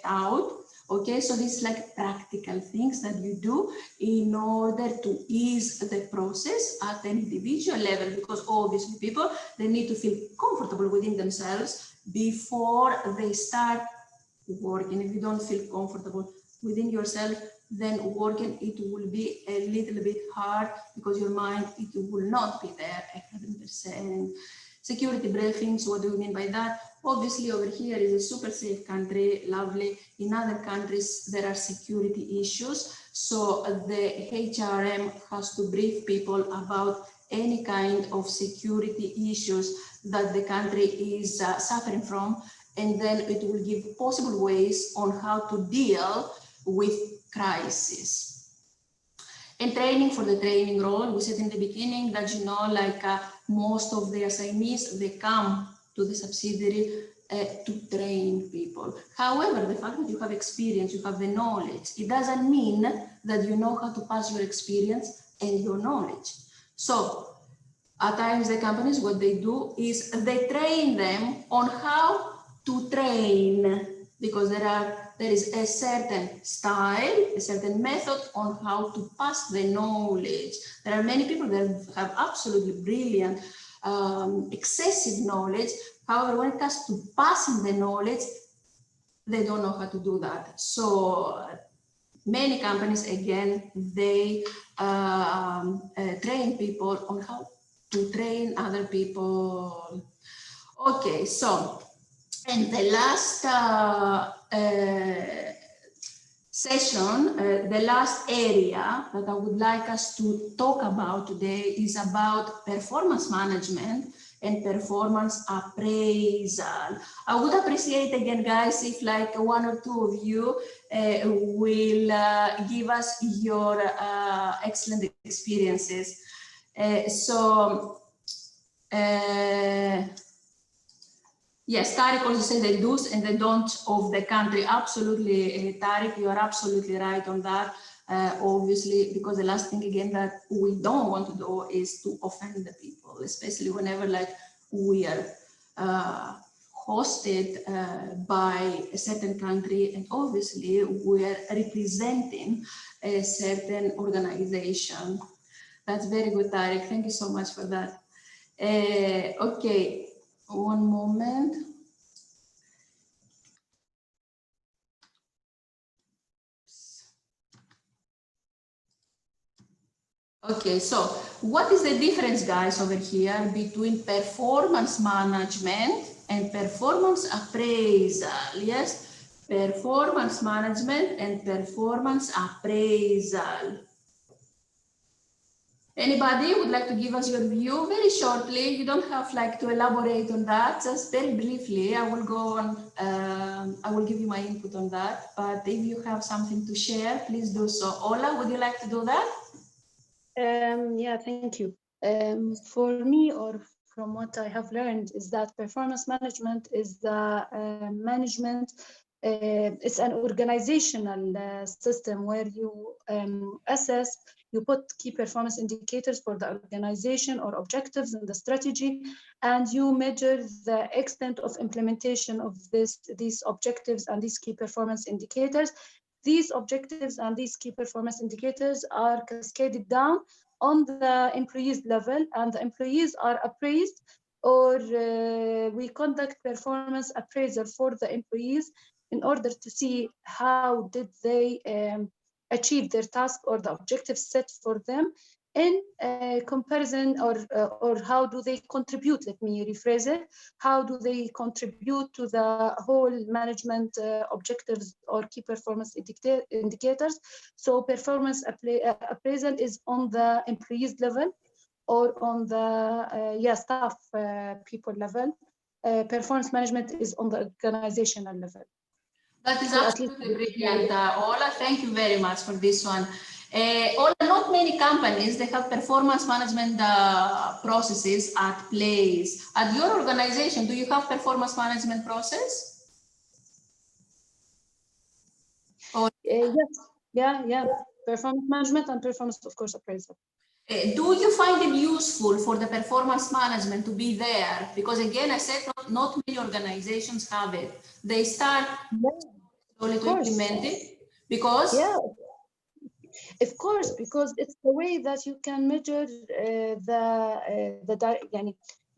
out. Okay, so this is like practical things that you do in order to ease the process at an individual level, because obviously people, they need to feel comfortable within themselves before they start working. If you don't feel comfortable within yourself, then working, it will be a little bit hard because your mind, it will not be there 100%. Security briefings, what do we mean by that? Obviously over here is a super safe country, lovely. In other countries, there are security issues. So the HRM has to brief people about any kind of security issues that the country is suffering from. And then it will give possible ways on how to deal with crisis. And training for the training role, we said in the beginning that, you know, like most of the assignees, they come to the subsidiary to train people. However, the fact that you have experience, you have the knowledge, it doesn't mean that you know how to pass your experience and your knowledge. So at times the companies, what they do is they train them on how to train, because there is a certain style, a certain method on how to pass the knowledge. There are many people that have absolutely brilliant, excessive knowledge. However, when it comes to passing the knowledge, they don't know how to do that. So many companies, again, they train people on how to train other people. Okay, so, and the last session, the last area that I would like us to talk about today is about performance management and performance appraisal. I would appreciate again, guys, if like 1 or 2 of you will give us your excellent experiences. Yes, Tariq also said the do's and the don'ts of the country. Absolutely, Tariq, you are absolutely right on that. Obviously, because the last thing again that we don't want to do is to offend the people, especially whenever like we are hosted by a certain country, and obviously we are representing a certain organization. That's very good, Tarek. Thank you so much for that. Okay, one moment. Okay, so what is the difference, guys, over here between performance management and performance appraisal? Yes, performance management and performance appraisal. Anybody would like to give us your view very shortly? You don't have like to elaborate on that, just very briefly. I will go on, I will give you my input on that. But if you have something to share, please do so. Ola, would you like to do that? Yeah, thank you. For me, or from what I have learned, is that performance management is the management. It's an organizational system where you assess, you put key performance indicators for the organization or objectives in the strategy, and you measure the extent of implementation of these objectives and these key performance indicators. These objectives and these key performance indicators are cascaded down on the employees level, and the employees are appraised, or we conduct performance appraisal for the employees in order to see how did they achieve their task or the objectives set for them in comparison, or how do they contribute, let me rephrase it, how do they contribute to the whole management objectives or key performance indicators. So performance appraisal is on the employees level or on the staff people level. Performance management is on the organizational level. That is So absolutely brilliant, Ola. Thank you very much for this one. Ola, not many companies, they have performance management processes at place. At your organization, do you have performance management process? Or, yes, yeah. Performance management and performance, of course, appraisal. do you find it useful for the performance management to be there? Because again, I said not many organizations have it. They start slowly to implement it because of course, because it's the way that you can measure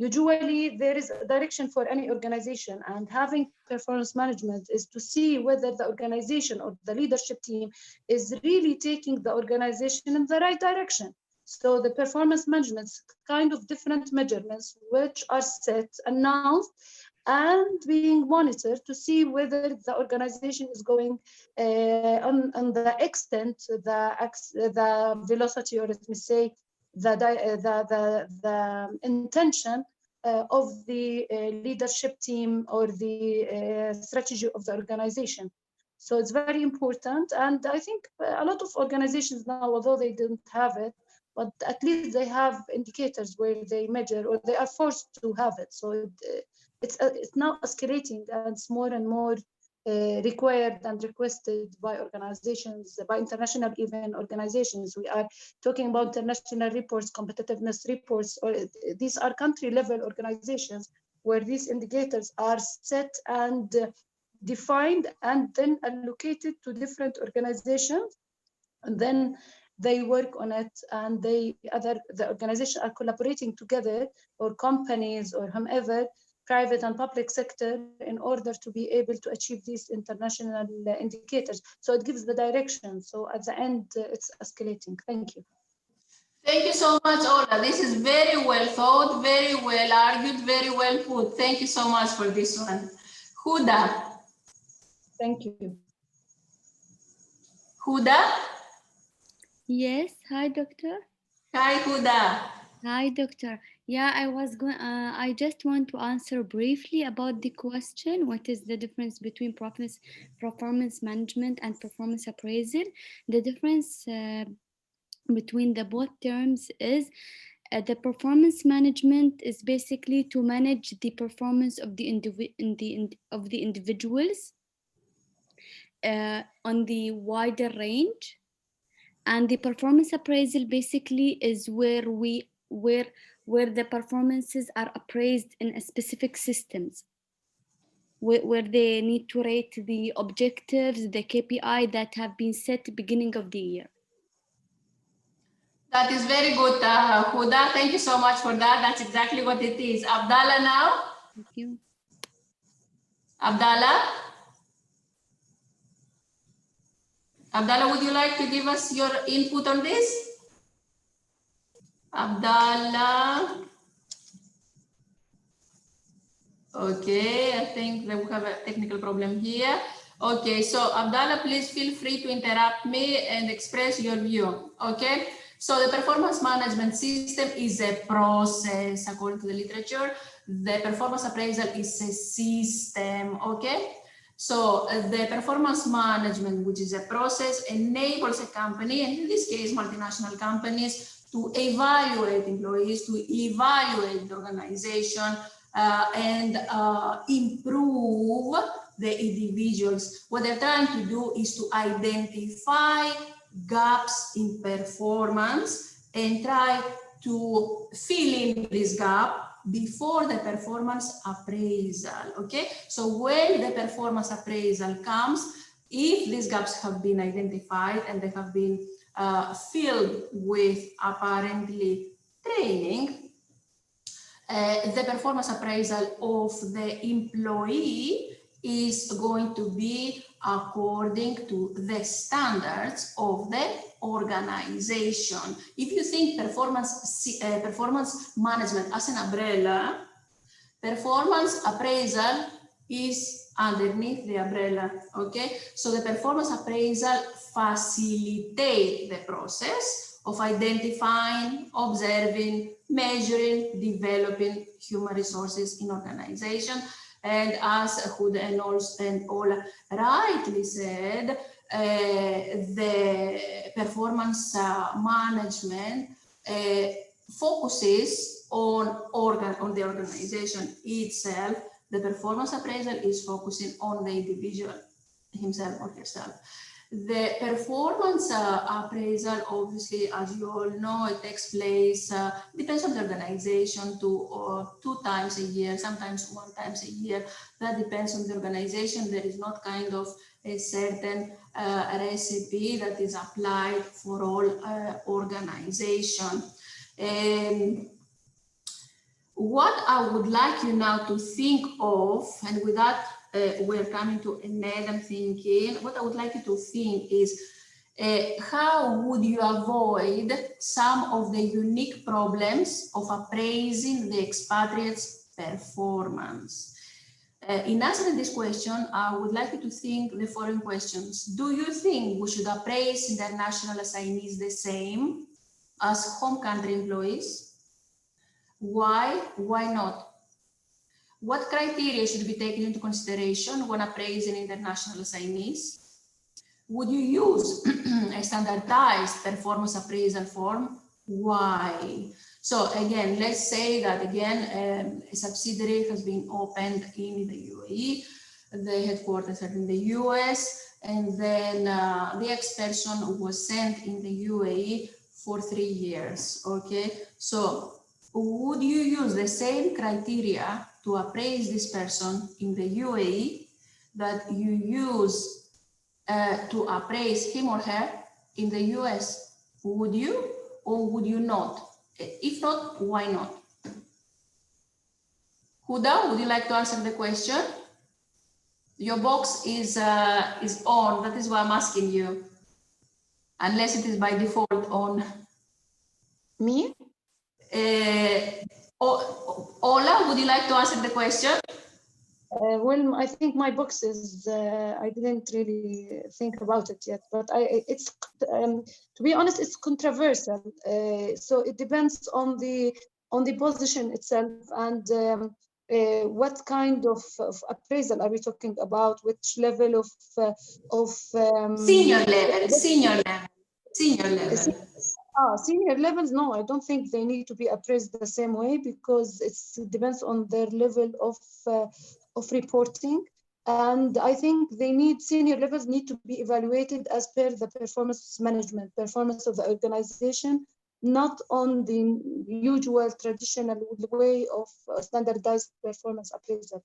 usually there is a direction for any organization, and having performance management is to see whether the organization or the leadership team is really taking the organization in the right direction. So the performance management is kind of different measurements which are set, announced, and being monitored to see whether the organization is going on the extent, the velocity, or let me say, the intention of the leadership team or the strategy of the organization. So it's very important, and I think a lot of organizations now, although they don't have it, but at least they have indicators where they measure, or they are forced to have it. So it's now escalating, and it's more and more required and requested by organizations, by international even organizations. We are talking about international reports, competitiveness reports, or these are country level organizations where these indicators are set and defined and then allocated to different organizations, and then they work on it, and the organizations are collaborating together, or companies or whomever, private and public sector, in order to be able to achieve these international indicators. So it gives the direction. So at the end, it's escalating. Thank you. Thank you so much, Ola. This is very well thought, very well argued, very well put. Thank you so much for this one. Huda. Thank you. Huda? Yes, hi, doctor. Hi, Huda. Hi, doctor. Yeah, I just want to answer briefly about the question. What is the difference between performance management and performance appraisal? The difference between the both terms is the performance management is basically to manage the performance of the individuals on the wider range. And the performance appraisal basically is where the performances are appraised in a specific systems, where they need to rate the objectives, the KPI that have been set beginning of the year. That is very good, Huda. Thank you so much for that. That's exactly what it is. Abdallah now. Thank you. Abdallah? Abdallah, would you like to give us your input on this? Abdallah? Okay, I think that we have a technical problem here. Okay, so Abdallah, please feel free to interrupt me and express your view. Okay, so the performance management system is a process according to the literature. The performance appraisal is a system. Okay, so the performance management, which is a process, enables a company, and in this case, multinational companies, to evaluate employees, to evaluate the organization, and improve the individuals. What they're trying to do is to identify gaps in performance and try to fill in this gap before the performance appraisal. Okay, so when the performance appraisal comes, if these gaps have been identified and they have been filled with apparently training, the performance appraisal of the employee is going to be according to the standards of the organization. If you think performance management as an umbrella, performance appraisal is underneath the umbrella. Okay, so the performance appraisal facilitates the process of identifying, observing, measuring, developing human resources in organization. And as Huda and Ola rightly said, the performance management focuses on the organization itself. The performance appraisal is focusing on the individual himself or herself. The performance appraisal, obviously, as you all know, it takes place, depends on the organization, 2 times a year, sometimes 1 time a year. That depends on the organization. There is not kind of a certain recipe that is applied for all organization. What I would like you now to think of, and with that, we're coming to an end. I'm thinking, what I would like you to think is, how would you avoid some of the unique problems of appraising the expatriates' performance? In answering this question, I would like you to think the following questions. Do you think we should appraise international assignees the same as home country employees? Why? Why not? What criteria should be taken into consideration when appraising international assignees? Would you use a standardized performance appraisal form? Why? So again, let's say that again, a subsidiary has been opened in the UAE, the headquarters are in the US, and then the ex-person was sent in the UAE for 3 years, okay? So would you use the same criteria to appraise this person in the UAE that you use to appraise him or her in the US? Would you or would you not? If not, why not? Huda, would you like to answer the question? Your box is on, that is why I'm asking you. Unless it is by default on. Me? Ola, would you like to answer the question? Well, I think my box is, I didn't really think about it yet, but it's to be honest, it's controversial. So it depends on the position itself and what kind of appraisal are we talking about, which level of senior level. Senior levels, no, I don't think they need to be appraised the same way because it depends on their level of reporting And I think senior levels need to be evaluated as per the performance management, performance of the organization, not on the usual traditional way of standardized performance appraisal.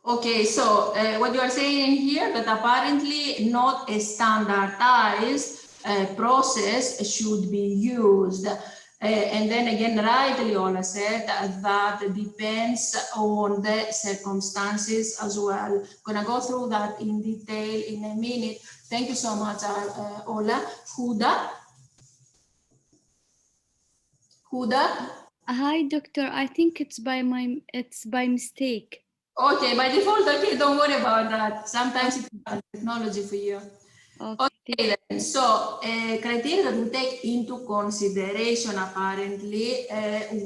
Okay, so what you are saying here, that apparently not a standardized process should be used. And then again, rightly Ola said that depends on the circumstances as well. Gonna go through that in detail in a minute. Thank you so much, Ola. Huda? Huda? Hi, doctor. I think it's by mistake. Okay, by default, okay, don't worry about that. Sometimes it's technology for you. Okay, then. So criteria that we take into consideration apparently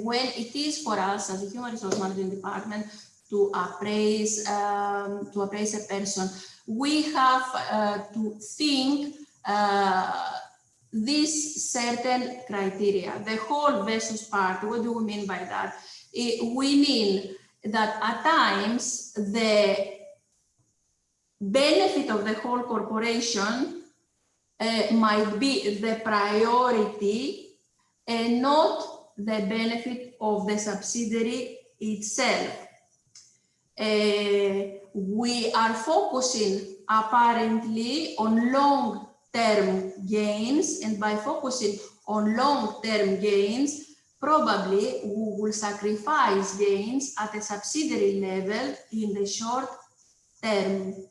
when it is for us as a human resource management department to appraise a person, we have to think these certain criteria. The whole versus part. What do we mean by that? We mean that at times the benefit of the whole corporation might be the priority and not the benefit of the subsidiary itself. We are focusing apparently on long-term gains, and by focusing on long-term gains, probably we will sacrifice gains at a subsidiary level in the short term.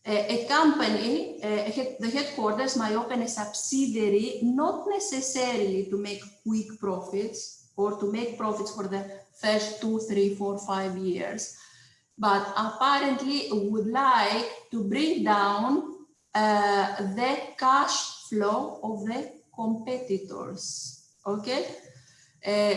A company, the headquarters might open a subsidiary not necessarily to make quick profits or to make profits for the first 2, 3, 4, 5 years, but apparently would like to bring down the cash flow of the competitors. Okay.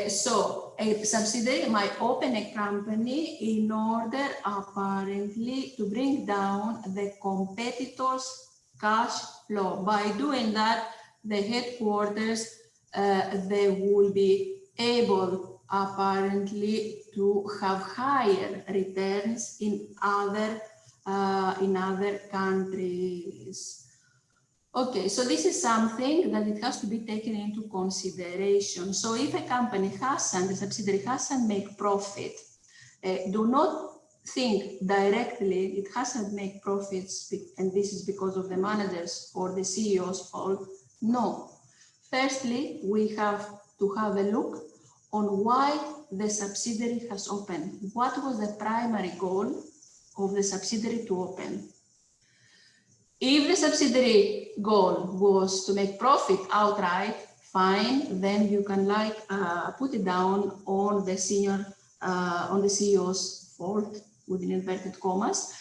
So a subsidiary might open a company in order apparently to bring down the competitors' cash flow. By doing that, the headquarters, they will be able apparently to have higher returns in other countries. Okay, so this is something that it has to be taken into consideration. So if a company hasn't, the subsidiary hasn't made profit, do not think directly it hasn't made profits and this is because of the managers or the CEO's fault. No. Firstly, we have to have a look on why the subsidiary has opened. What was the primary goal of the subsidiary to open? If the subsidiary goal was to make profit outright, fine, then you can put it down on the on the CEO's fault within inverted commas.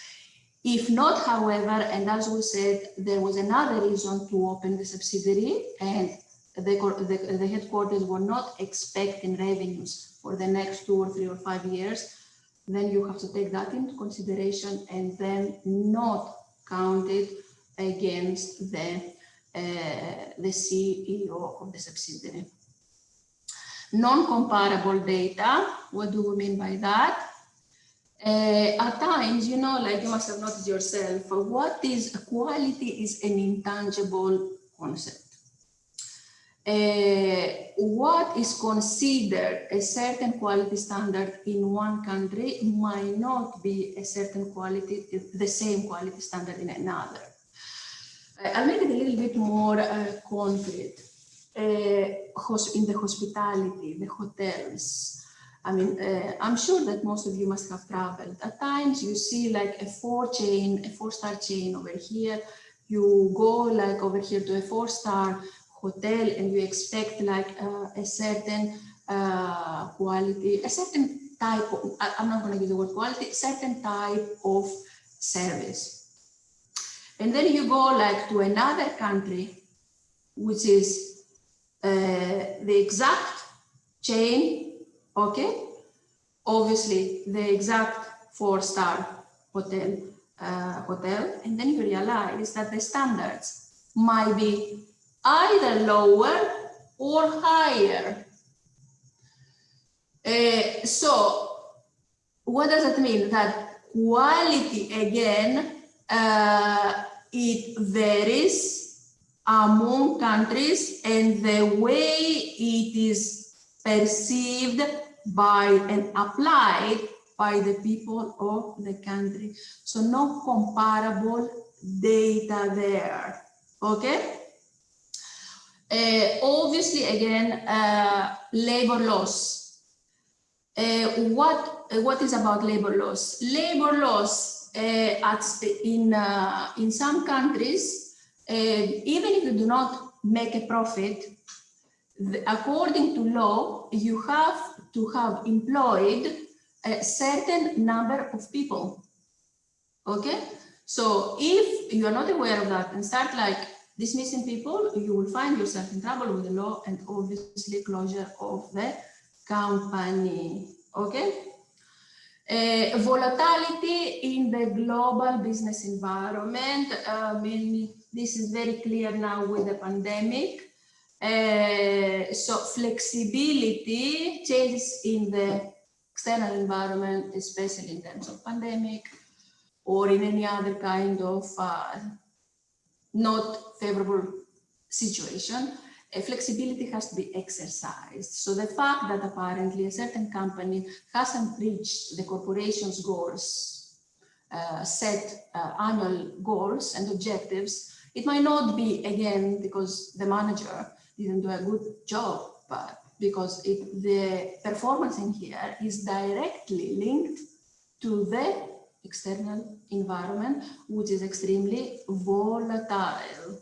If not, however, and as we said, there was another reason to open the subsidiary and the headquarters were not expecting revenues for the next 2 or 3 or 5 years, then you have to take that into consideration and then not count it against the CEO of the subsidiary. Non-comparable data, what do we mean by that? At times, you know, like you must have noticed yourself, what is quality is an intangible concept. What is considered a certain quality standard in one country might not be a certain quality, the same quality standard in another. I'll make it a little bit more concrete. In the hospitality, the hotels. I mean, I'm sure that most of you must have traveled. At times you see like a 4-star chain over here. You go like over here to a 4-star hotel and you expect like a certain quality, a certain type of, I'm not going to use the word quality, certain type of service. And then you go like to another country, which is the exact chain, okay? Obviously, the exact 4-star hotel, and then you realize that the standards might be either lower or higher. So what does it mean? That Quality, again, it varies among countries and the way it is perceived by and applied by the people of the country. So no comparable data there, okay? Obviously, again, labor laws. What is about labor laws? Labor laws in some countries, even if you do not make a profit, according to law, you have to have employed a certain number of people. Okay, so if you are not aware of that and start like dismissing people, you will find yourself in trouble with the law and obviously closure of the company. Okay, volatility in the global business environment. I mean, this is very clear now with the pandemic. So flexibility, changes in the external environment, especially in terms of pandemic or in any other kind of not favorable situation, flexibility has to be exercised. So the fact that apparently a certain company hasn't reached the corporation's goals, set annual goals and objectives, it might not be, again, because the manager didn't do a good job, but because the performance in here is directly linked to the external environment, which is extremely volatile.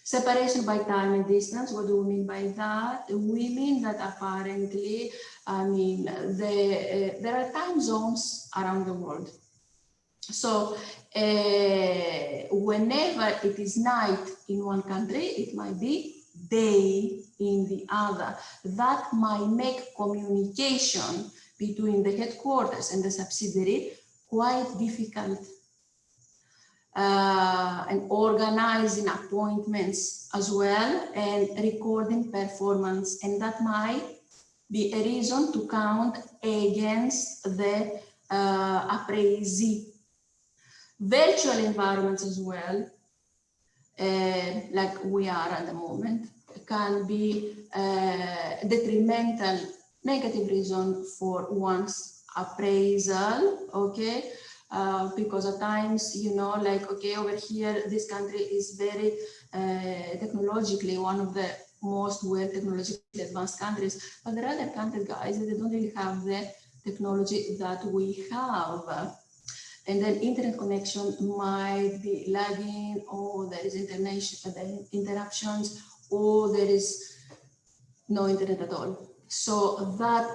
Separation by time and distance, what do we mean by that? We mean that apparently, I mean, there are time zones around the world. So whenever it is night in one country, it might be day in the other. That might make communication between the headquarters and the subsidiary quite difficult, and organizing appointments as well and recording performance, and that might be a reason to count against the appraisee. Virtual environments as well, like we are at the moment, can be detrimental, negative reason for one's appraisal, okay? Because at times, you know, like, okay, over here, this country is very technologically one of the most well technologically advanced countries, but there are other countries, guys, that they don't really have the technology that we have. And then internet connection might be lagging, or there is interruptions, or there is no internet at all. So that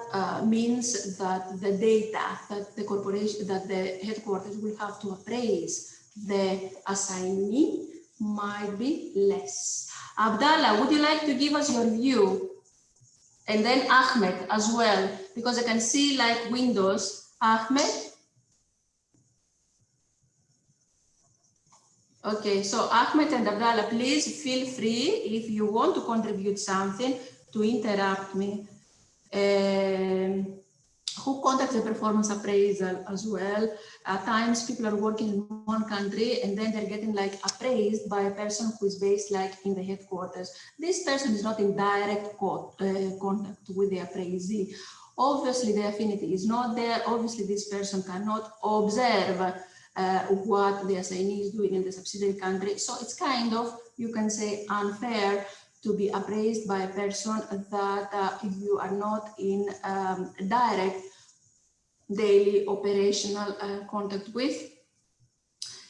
means that the data that the corporation, that the headquarters will have to appraise the assignee might be less. Abdallah, would you like to give us your view? And then Ahmed as well, because I can see like windows. Ahmed? Okay, so Ahmed and Abdallah, please feel free if you want to contribute something to interrupt me. Who conducts the performance appraisal as well? At times people are working in one country and then they're getting like appraised by a person who is based like in the headquarters. This person is not in direct contact with the appraisee. Obviously the affinity is not there. Obviously this person cannot observe what the assignee is doing in the subsidiary country. So it's kind of, you can say, unfair to be appraised by a person that you are not in direct daily operational contact with.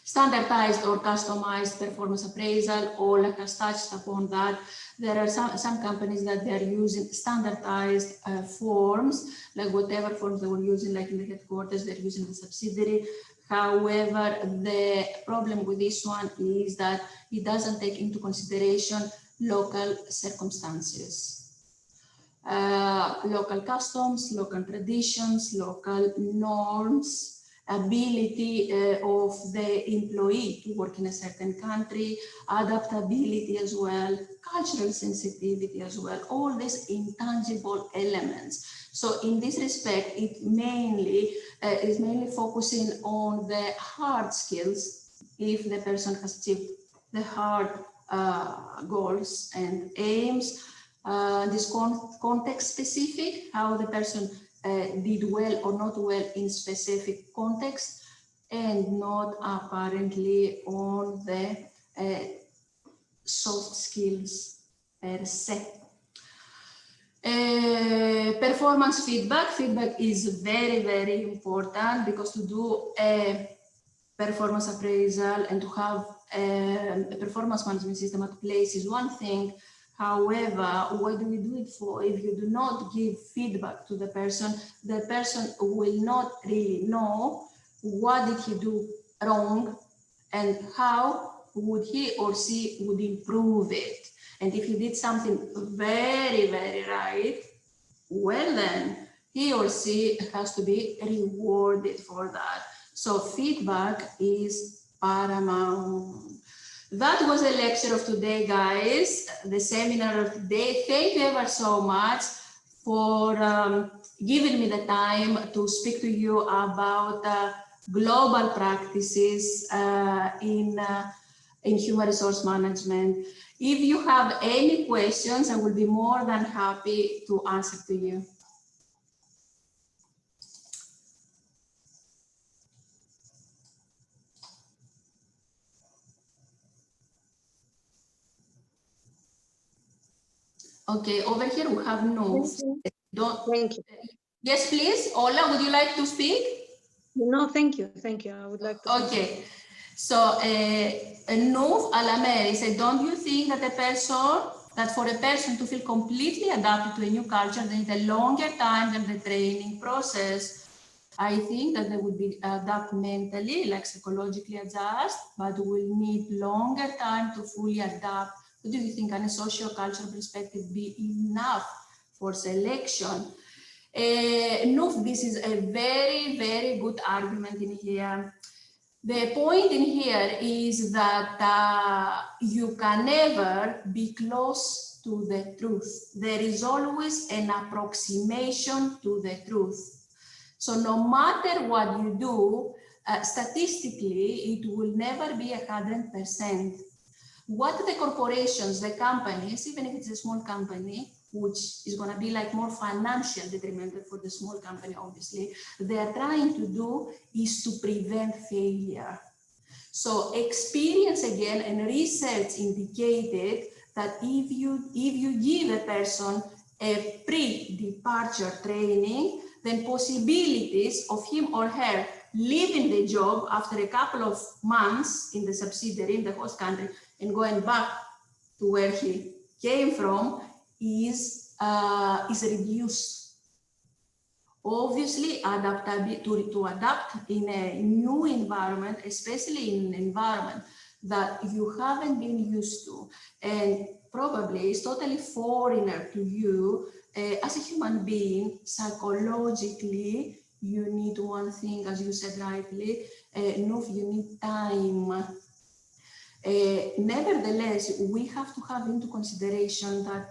Standardized or customized performance appraisal, Ola has touched upon that. There are some companies that they are using standardized forms, like whatever forms they were using, like in the headquarters, they're using the subsidiary. However, the problem with this one is that it doesn't take into consideration local circumstances, local customs, local traditions, local norms, ability of the employee to work in a certain country, adaptability as well, cultural sensitivity as well, all these intangible elements. So in this respect, it mainly is mainly focusing on the hard skills if the person has achieved the hard goals and aims. This context specific, how the person did well or not well in specific context, and not apparently on the soft skills per se. Performance feedback. Feedback is very, very important, because to do a performance appraisal and to have a performance management system at place is one thing. However, what do we do it for? If you do not give feedback to the person will not really know what did he do wrong and how would he or she would improve it. And if he did something very, very right, well then, he or she has to be rewarded for that. So feedback is paramount. That was the lecture of today, guys, the seminar of today. Thank you ever so much for giving me the time to speak to you about global practices in human resource management. If you have any questions, I will be more than happy to answer to you. Okay, over here we have no. Thank you. Yes, please. Ola, would you like to speak? No, thank you. Thank you. I would like to. Okay. So, Nouf Alameri said, don't you think that for a person to feel completely adapted to a new culture, they need a longer time than the training process? I think that they would be adapt mentally, like psychologically adjust, but will need longer time to fully adapt. What do you think, can a socio-cultural perspective be enough for selection? No, this is a very, very good argument in here. The point in here is that you can never be close to the truth. There is always an approximation to the truth. So no matter what you do, statistically, it will never be 100%. What the corporations, the companies, even if it's a small company, which is going to be like more financial detrimental for the small company, obviously, they are trying to do is to prevent failure. So experience again and research indicated that if you give a person a pre-departure training, then possibilities of him or her leaving the job after a couple of months in the subsidiary, in the host country, and going back to where he came from is reduced. Obviously, adaptability to adapt in a new environment, especially in an environment that you haven't been used to, and probably is totally foreigner to you as a human being, psychologically, you need one thing, as you said rightly, you need time. Nevertheless, we have to have into consideration that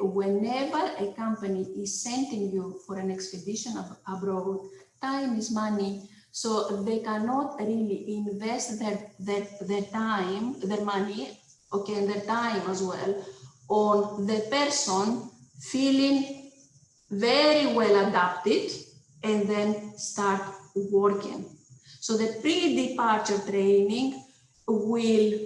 whenever a company is sending you for an expedition abroad, time is money. So they cannot really invest their time, their money, okay, and their time as well, on the person feeling very well adapted and then start working. So the pre-departure training will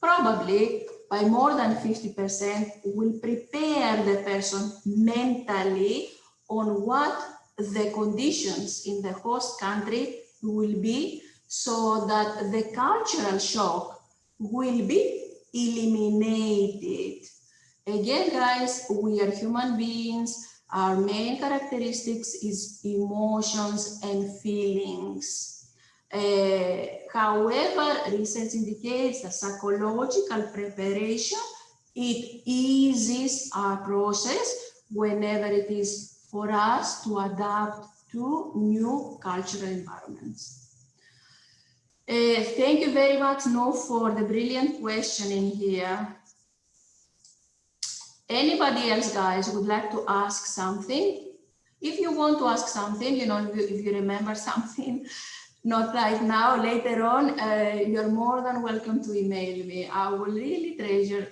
probably, by more than 50%, will prepare the person mentally on what the conditions in the host country will be, so that the cultural shock will be eliminated. Again, guys, we are human beings. Our main characteristics is emotions and feelings. However, research indicates that psychological preparation, it eases our process whenever it is for us to adapt to new cultural environments. Thank you very much, No, for the brilliant questioning here. Anybody else, guys, would like to ask something? If you want to ask something, you know, if you remember something, not right now, later on, you're more than welcome to email me. I will really treasure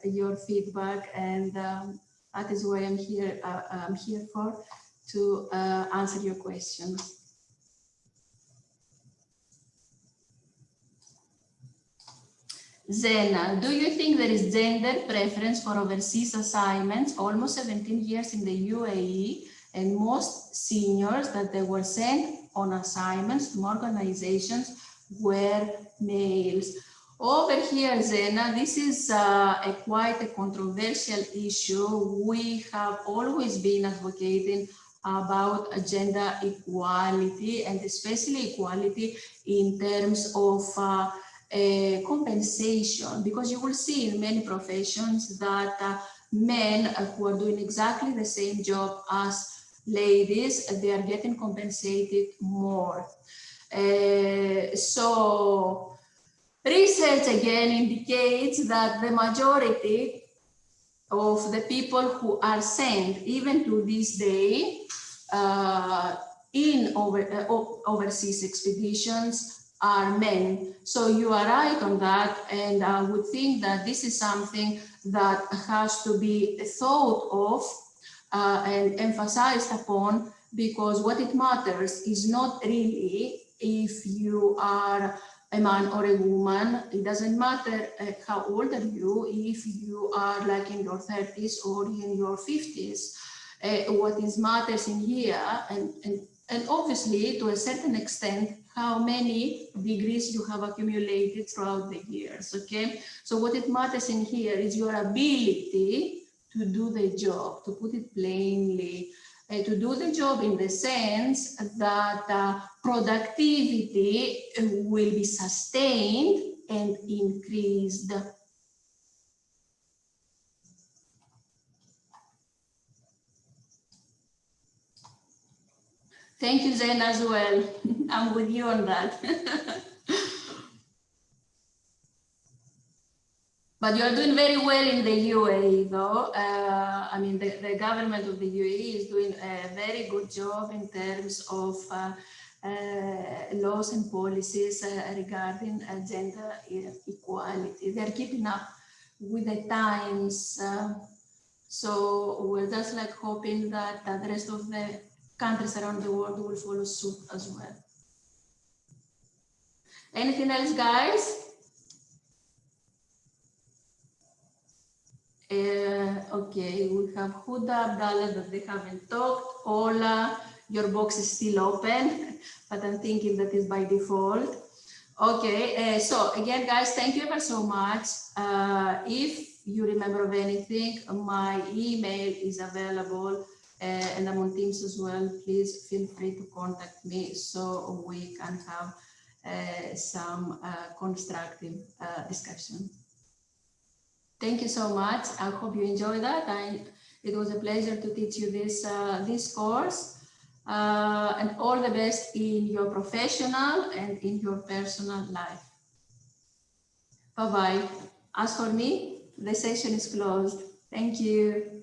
your feedback, and that is why I'm here for, to answer your questions. Zena, do you think there is gender preference for overseas assignments? Almost 17 years in the UAE, and most seniors that they were sent on assignments to organizations were males. Over here, Zena, this is quite a controversial issue. We have always been advocating about gender equality, and especially equality in terms of compensation, because you will see in many professions that men who are doing exactly the same job as ladies, they are getting compensated more. So research again indicates that the majority of the people who are sent, even to this day, in overseas expeditions are men. So you are right on that, and I would think that this is something that has to be thought of and emphasized upon, because what it matters is not really if you are a man or a woman. It doesn't matter how old are you, if you are like in your 30s or in your 50s. What is matters in here, and obviously to a certain extent, how many degrees you have accumulated throughout the years, okay? So what it matters in here is your ability to do the job, to put it plainly, to do the job in the sense that productivity will be sustained and increased. Thank you, Zen, as well. I'm with you on that. But you're doing very well in the UAE, though. I mean, the government of the UAE is doing a very good job in terms of laws and policies regarding gender equality. They're keeping up with the times. So we're just like hoping that the rest of the countries around the world will follow suit as well. Anything else, guys? Okay, we have Huda, Abdallah that they haven't talked. Ola, your box is still open, but I'm thinking that is by default. Okay, so again, guys, thank you ever so much. If you remember of anything, my email is available and I'm on Teams as well. Please feel free to contact me so we can have some constructive discussion. Thank you so much. I hope you enjoyed that. It was a pleasure to teach you this course. And all the best in your professional and in your personal life. Bye-bye. As for me, the session is closed. Thank you.